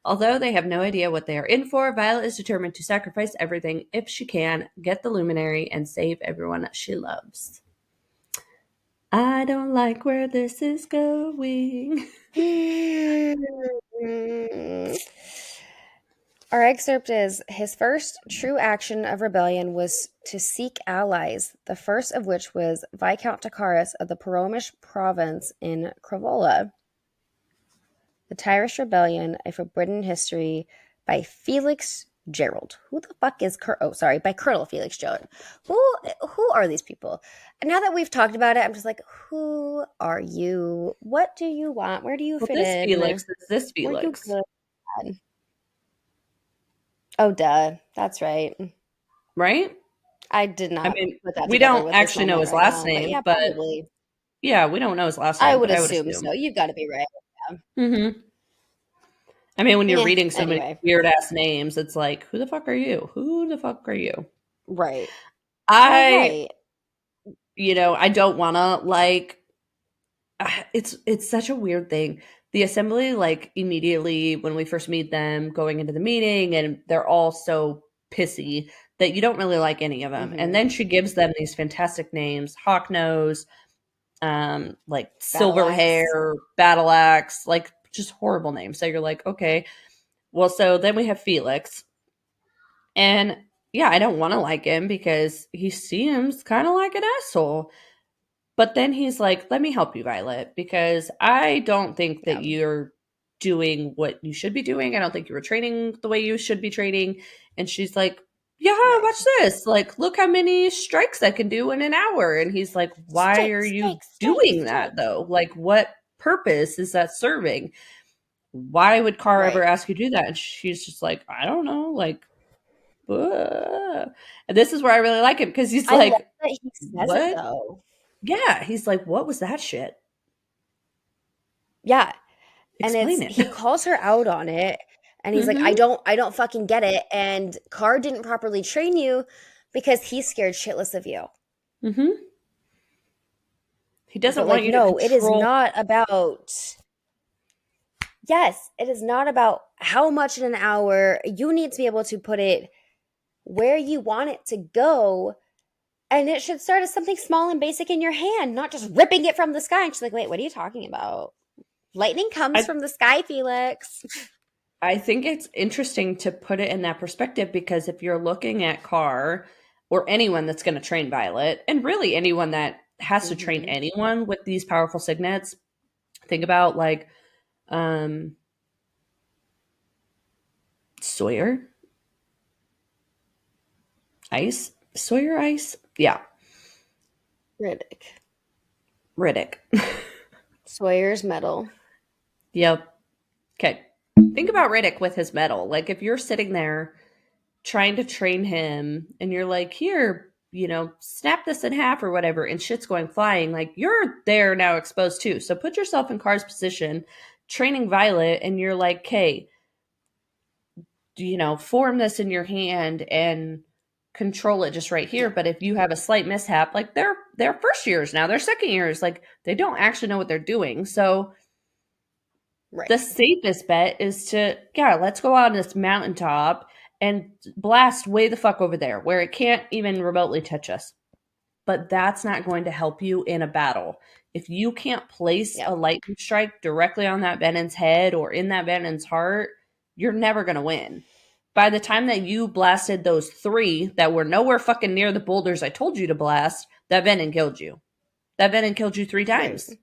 Although they have no idea what they are in for, Violet is determined to sacrifice everything if she can, get the luminary, and save everyone she loves. I don't like where this is going. Our excerpt is, his first true action of rebellion was to seek allies, the first of which was Viscount Takaris of the Poromish province in Kravola. The Tyrish Rebellion, a Forbidden History by Felix Gerald. Who the fuck is by Colonel Felix Gerald. Who are these people? And now that we've talked about it, I'm just like, who are you? What do you want? Where do you fit in? Felix is this Felix. Oh, duh. That's right. Right? I did not. I mean, put that we together don't actually know his last name, but probably. Yeah, we don't know his last name. I would assume so. You've got to be right. Yeah. Mm-hmm. I mean, when you're reading so many weird ass names, it's like, who the fuck are you? Who the fuck are you? Right. I don't want to like. It's such a weird thing. The assembly, like immediately when we first meet them, going into the meeting, and they're all so pissy that you don't really like any of them. Mm-hmm. And then she gives them these fantastic names: Hawknose, like Silver Hair, Battle Axe, like just horrible names. So you're like, okay. Well, so then we have Felix. And yeah, I don't want to like him because he seems kind of like an asshole. But then he's like, let me help you, Violet, because I don't think that you're doing what you should be doing. I don't think you were training the way you should be training. And she's like, yeah, watch this. Like, look how many strikes I can do in an hour. And he's like, why are you doing that, though? Like, what purpose is that serving? Why would Carr ever ask you to do that? And she's just like, I don't know. Like, and this is where I really like him because he's like, he says what? It, though. Yeah, he's like, what was that shit? Yeah. Explain it. He calls her out on it, and he's like, I don't fucking get it. And Carr didn't properly train you because he's scared shitless of you. Mm-hmm. He doesn't want you to control. It is not about. Yes, it is not about how much in an hour. You need to be able to put it where you want it to go. And it should start as something small and basic in your hand, not just ripping it from the sky. And she's like, wait, what are you talking about? Lightning comes from the sky, Felix. I think it's interesting to put it in that perspective because if you're looking at Carr or anyone that's going to train Violet, and really anyone that has to train anyone with these powerful signets, think about like Sawyer Ice? Yeah. Riddick. Sawyer's medal. Yep. Okay. Think about Riddick with his medal. Like if you're sitting there trying to train him and you're like, here, snap this in half or whatever, and shit's going flying, like you're there now exposed too. So put yourself in Car's position, training Violet, and you're like, okay, form this in your hand and control it just right here. Yeah. But if you have a slight mishap, like they're first years now, they're second years, like they don't actually know what they're doing. So Right. the safest bet is to, let's go out on this mountaintop and blast way the fuck over there where it can't even remotely touch us. But that's not going to help you in a battle. If you can't place a lightning strike directly on that Venon's head or in that Venon's heart, you're never going to win. By the time that you blasted those 3 that were nowhere fucking near the boulders I told you to blast, that Venon killed you. That Venon killed you 3 times. Right.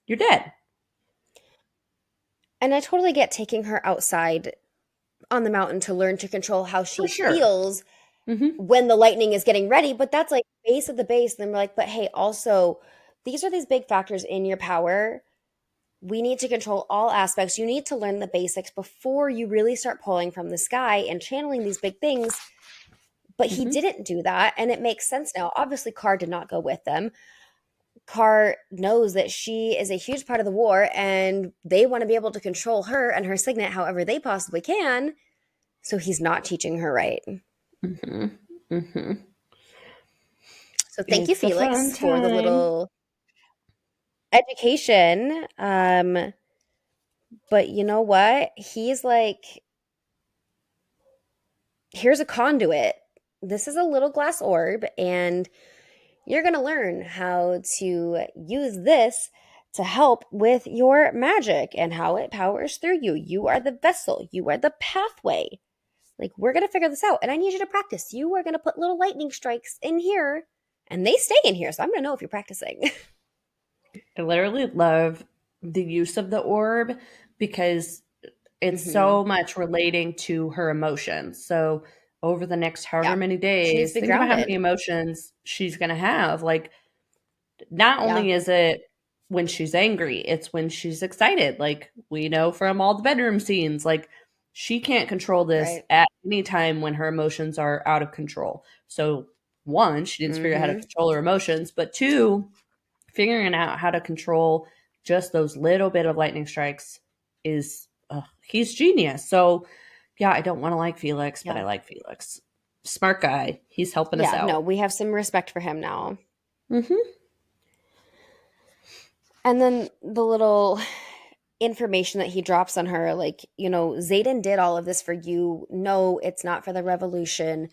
You're dead. And I totally get taking her outside on the mountain to learn to control how she feels when the lightning is getting ready. But that's like base of the base. And then we're like, but hey, also, these are these big factors in your power. We need to control all aspects. You need to learn the basics before you really start pulling from the sky and channeling these big things. But he didn't do that. And it makes sense now. Obviously, Car did not go with them. Car knows that she is a huge part of the war and they want to be able to control her and her signet however they possibly can. So he's not teaching her right. So thank you, Felix, for the little education. But you know what? He's like, here's a conduit. This is a little glass orb, and you're going to learn how to use this to help with your magic and how it powers through you. You are the vessel. You are the pathway. Like, we're going to figure this out, and I need you to practice. You are going to put little lightning strikes in here, and they stay in here, so I'm going to know if you're practicing. I literally love the use of the orb because it's so much relating to her emotions. So over the next however many days, think about how many emotions she's going to have. Like, not only is it when she's angry, it's when she's excited. Like, we know from all the bedroom scenes, like, she can't control this at any time when her emotions are out of control. So, 1, she needs to figure out how to control her emotions. But 2, figuring out how to control just those little bit of lightning strikes is, he's genius. So, I don't want to like Felix, but I like Felix. Smart guy. He's helping us out. No, we have some respect for him now. And then the little information that he drops on her, like, Xaden did all of this for you. No, it's not for the revolution.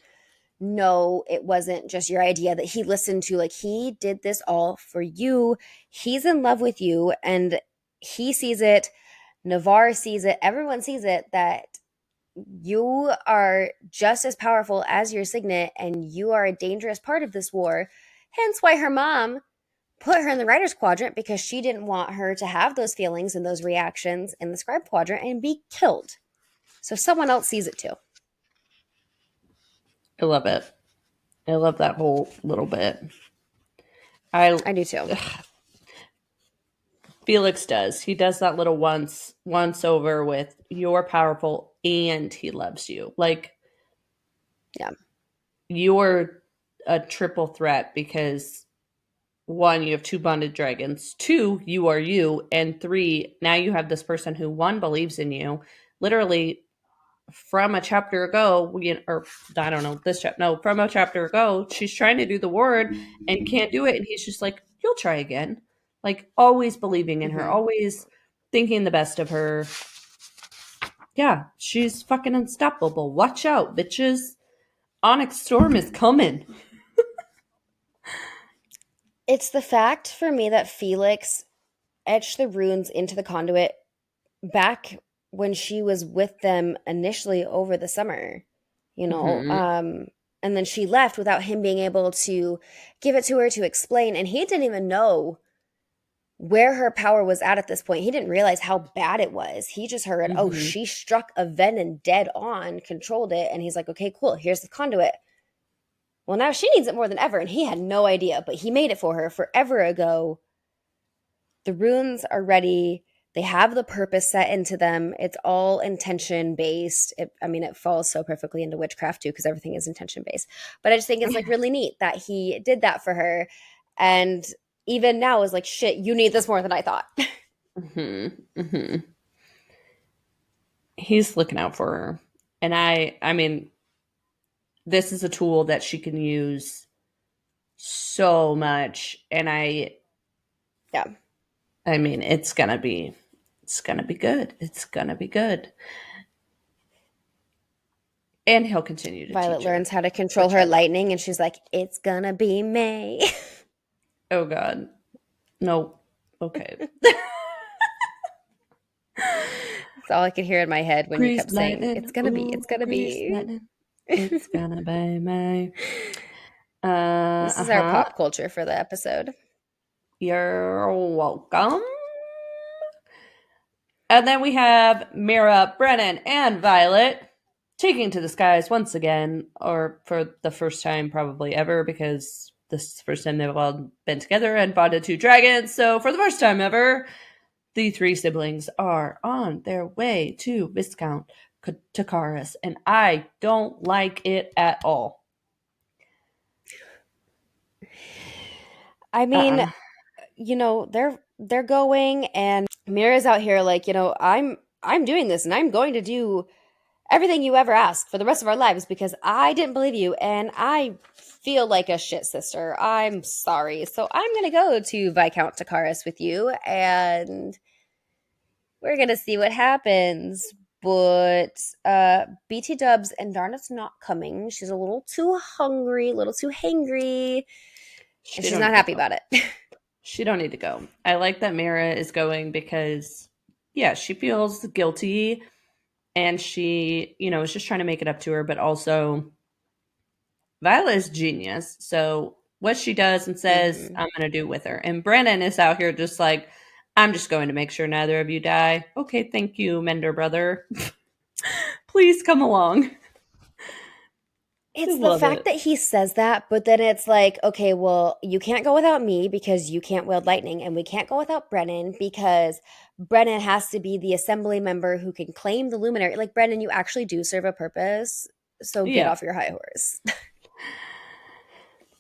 No, it wasn't just your idea that he listened to. Like, he did this all for you. He's in love with you, and he sees it. Navarre sees it. Everyone sees it, that you are just as powerful as your signet, and you are a dangerous part of this war. Hence why her mom put her in the writer's quadrant, because she didn't want her to have those feelings and those reactions in the scribe quadrant and be killed. So someone else sees it too. I love it. I love that whole little bit. I do too. Felix does. He does that little once over with, you're powerful and he loves you. Like, you're a triple threat because 1, you have 2 bonded dragons. 2, you are you. And 3, now you have this person who, 1, believes in you. Literally, from a chapter ago, from a chapter ago, she's trying to do the word and can't do it. And he's just like, you'll try again. Like, always believing in her, always thinking the best of her. Yeah, she's fucking unstoppable. Watch out, bitches. Onyx Storm is coming. It's the fact for me that Felix etched the runes into the conduit back when she was with them initially over the summer, and then she left without him being able to give it to her to explain. And he didn't even know where her power was at this point. He didn't realize how bad it was. He just heard, oh, she struck a venom dead on, controlled it. And he's like, okay, cool. Here's the conduit. Well, now she needs it more than ever. And he had no idea, but he made it for her forever ago. The runes are ready. They have the purpose set into them. It's all intention based. It falls so perfectly into witchcraft too, because everything is intention based. But I just think it's like really neat that he did that for her. And even now is like, shit, you need this more than I thought. He's looking out for her. And I mean, this is a tool that she can use so much. And Yeah. I mean, it's gonna be good. It's gonna be good. And he'll continue to Violet teach her. learns how to control her lightning, and she's like, it's gonna be May. Oh God. No. Okay. That's all I could hear in my head when you kept saying, it's gonna be. It's gonna be May. It's gonna be May. This is our pop culture for the episode. You're welcome. And then we have Mira, Brennan, and Violet taking to the skies once again, or for the first time probably ever, because this is the first time they've all been together and bonded two dragons. So for the first time ever, the three siblings are on their way to Viscount Takaris, and I don't like it at all. I mean, they're going, and Mira's out here like, I'm doing this, and I'm going to do everything you ever ask for the rest of our lives because I didn't believe you, and I feel like a shit sister. I'm sorry. So I'm going to go to Viscount Takaris with you, and we're going to see what happens. But BT Dubs and Darna's not coming. She's a little too hungry, a little too hangry, and she's not happy about it. She don't need to go. I like that Mira is going because, yeah, she feels guilty, and she, is just trying to make it up to her, but also Violet is genius. So what she does and says, I'm going to do with her. And Brennan is out here just like, I'm just going to make sure neither of you die. Okay, thank you, Mender brother. Please come along. It's the fact that he says that, but then it's like, okay, well, you can't go without me because you can't wield lightning, and we can't go without Brennan because Brennan has to be the assembly member who can claim the luminary. Like, Brennan, you actually do serve a purpose, so get off your high horse.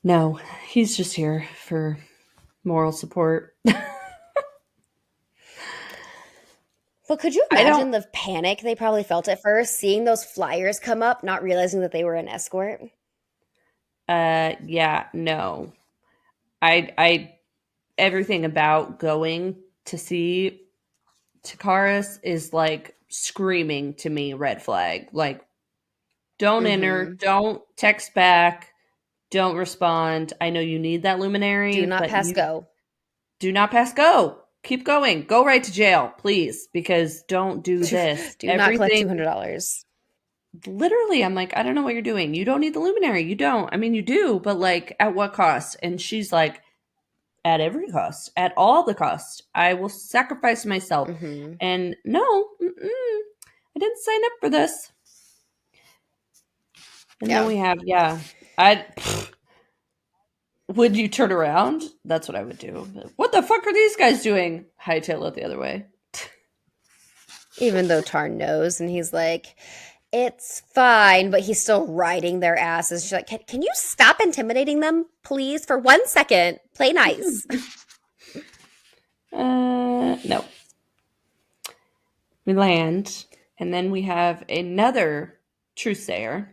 No, he's just here for moral support. But could you imagine the panic they probably felt at first, seeing those flyers come up, not realizing that they were an escort? Yeah, no. I everything about going to see Takaris is like screaming to me, red flag. Like, don't enter, don't text back, don't respond. I know you need that luminary. Do not pass go. Do not pass go. Keep going. Go right to jail, please, because don't do this. Do not collect $200. Literally, I'm like, I don't know what you're doing. You don't need the luminary. You don't. I mean, you do, but like, at what cost? And she's like, at every cost, at all the cost. I will sacrifice myself. And no, I didn't sign up for this. And then we have, would you turn around? That's what I would do. What the fuck are these guys doing? Hightail it the other way. Even though Tarn knows, and he's like, it's fine, but he's still riding their asses. She's like, can you stop intimidating them, please, for 1 second? Play nice. No. We land, and then we have another truthsayer.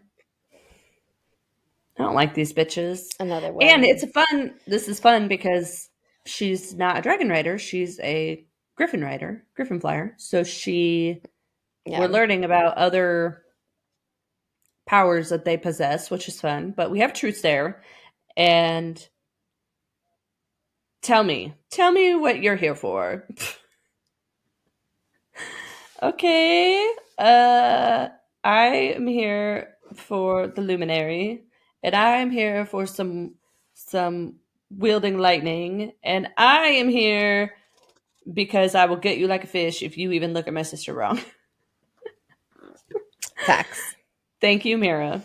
I don't like these bitches. Another one. And this is fun because she's not a dragon rider. She's a griffin rider, griffin flyer. So we're learning about other powers that they possess, which is fun. But we have truthsayer, and tell me what you're here for. Okay. I am here for the luminary, and I am here for some wielding lightning, and I am here because I will get you like a fish if you even look at my sister wrong. Facts. Thank you, Mira.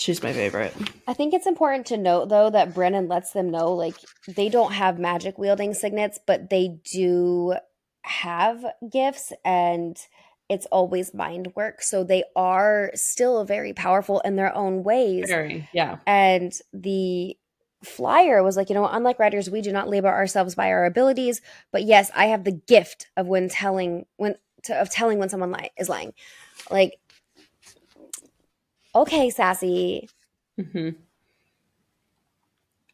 She's my favorite. I think it's important to note, though, that Brennan lets them know, like, they don't have magic wielding signets, but they do have gifts, and it's always mind work. So they are still very powerful in their own ways. Very, yeah. And the flyer was like, unlike writers, we do not label ourselves by our abilities, but yes, I have the gift of telling when someone is lying. Like, okay, sassy. Mm-hmm.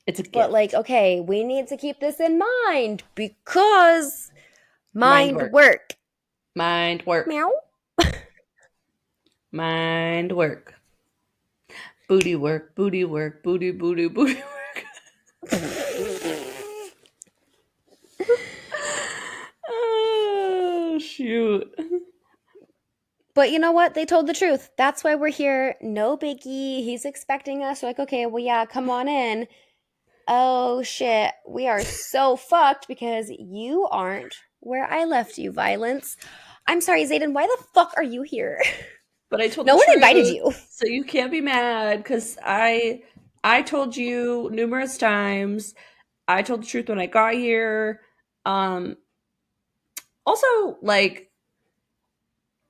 It's a gift. But like, okay, we need to keep this in mind because mind work. Mind work. Meow. Mind work. Booty work, booty work, booty, booty, booty work. Oh, shoot. But you know what? They told the truth. That's why we're here. No biggie. He's expecting us. We're like, okay, well, yeah, come on in. Oh, shit. We are so fucked because you aren't where I left you, Violence. I'm sorry, Xaden, why the fuck are you here? But I told no the one truth, invited you. So you can't be mad because I told you numerous times. I told the truth when I got here. Also, like,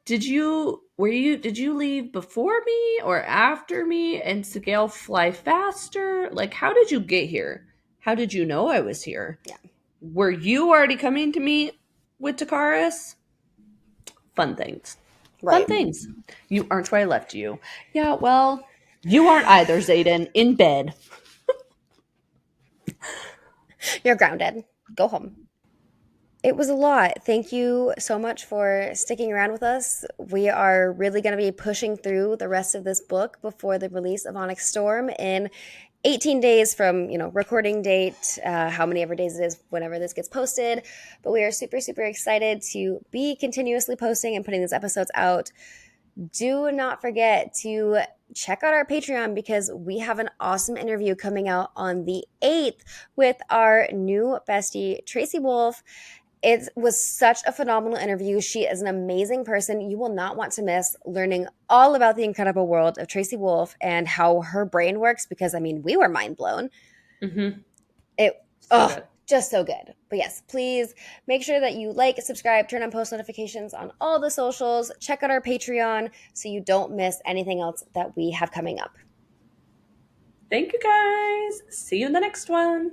did you leave before me or after me? And Sigale fly faster? Like, how did you get here? How did you know I was here? Yeah. Were you already coming to meet with Takaris? Fun things. Right. Fun things. You aren't where I left you. Yeah, well, you aren't either, Xaden. In bed. You're grounded. Go home. It was a lot. Thank you so much for sticking around with us. We are really going to be pushing through the rest of this book before the release of Onyx Storm in 18 days from, recording date, how many ever days it is whenever this gets posted. But we are super, super excited to be continuously posting and putting these episodes out. Do not forget to check out our Patreon because we have an awesome interview coming out on the 8th with our new bestie, Tracy Wolf. It was such a phenomenal interview. She is an amazing person. You will not want to miss learning all about the incredible world of Tracy Wolf and how her brain works because, we were mind blown. Mm-hmm. Just so good. But yes, please make sure that you like, subscribe, turn on post notifications on all the socials. Check out our Patreon so you don't miss anything else that we have coming up. Thank you, guys. See you in the next one.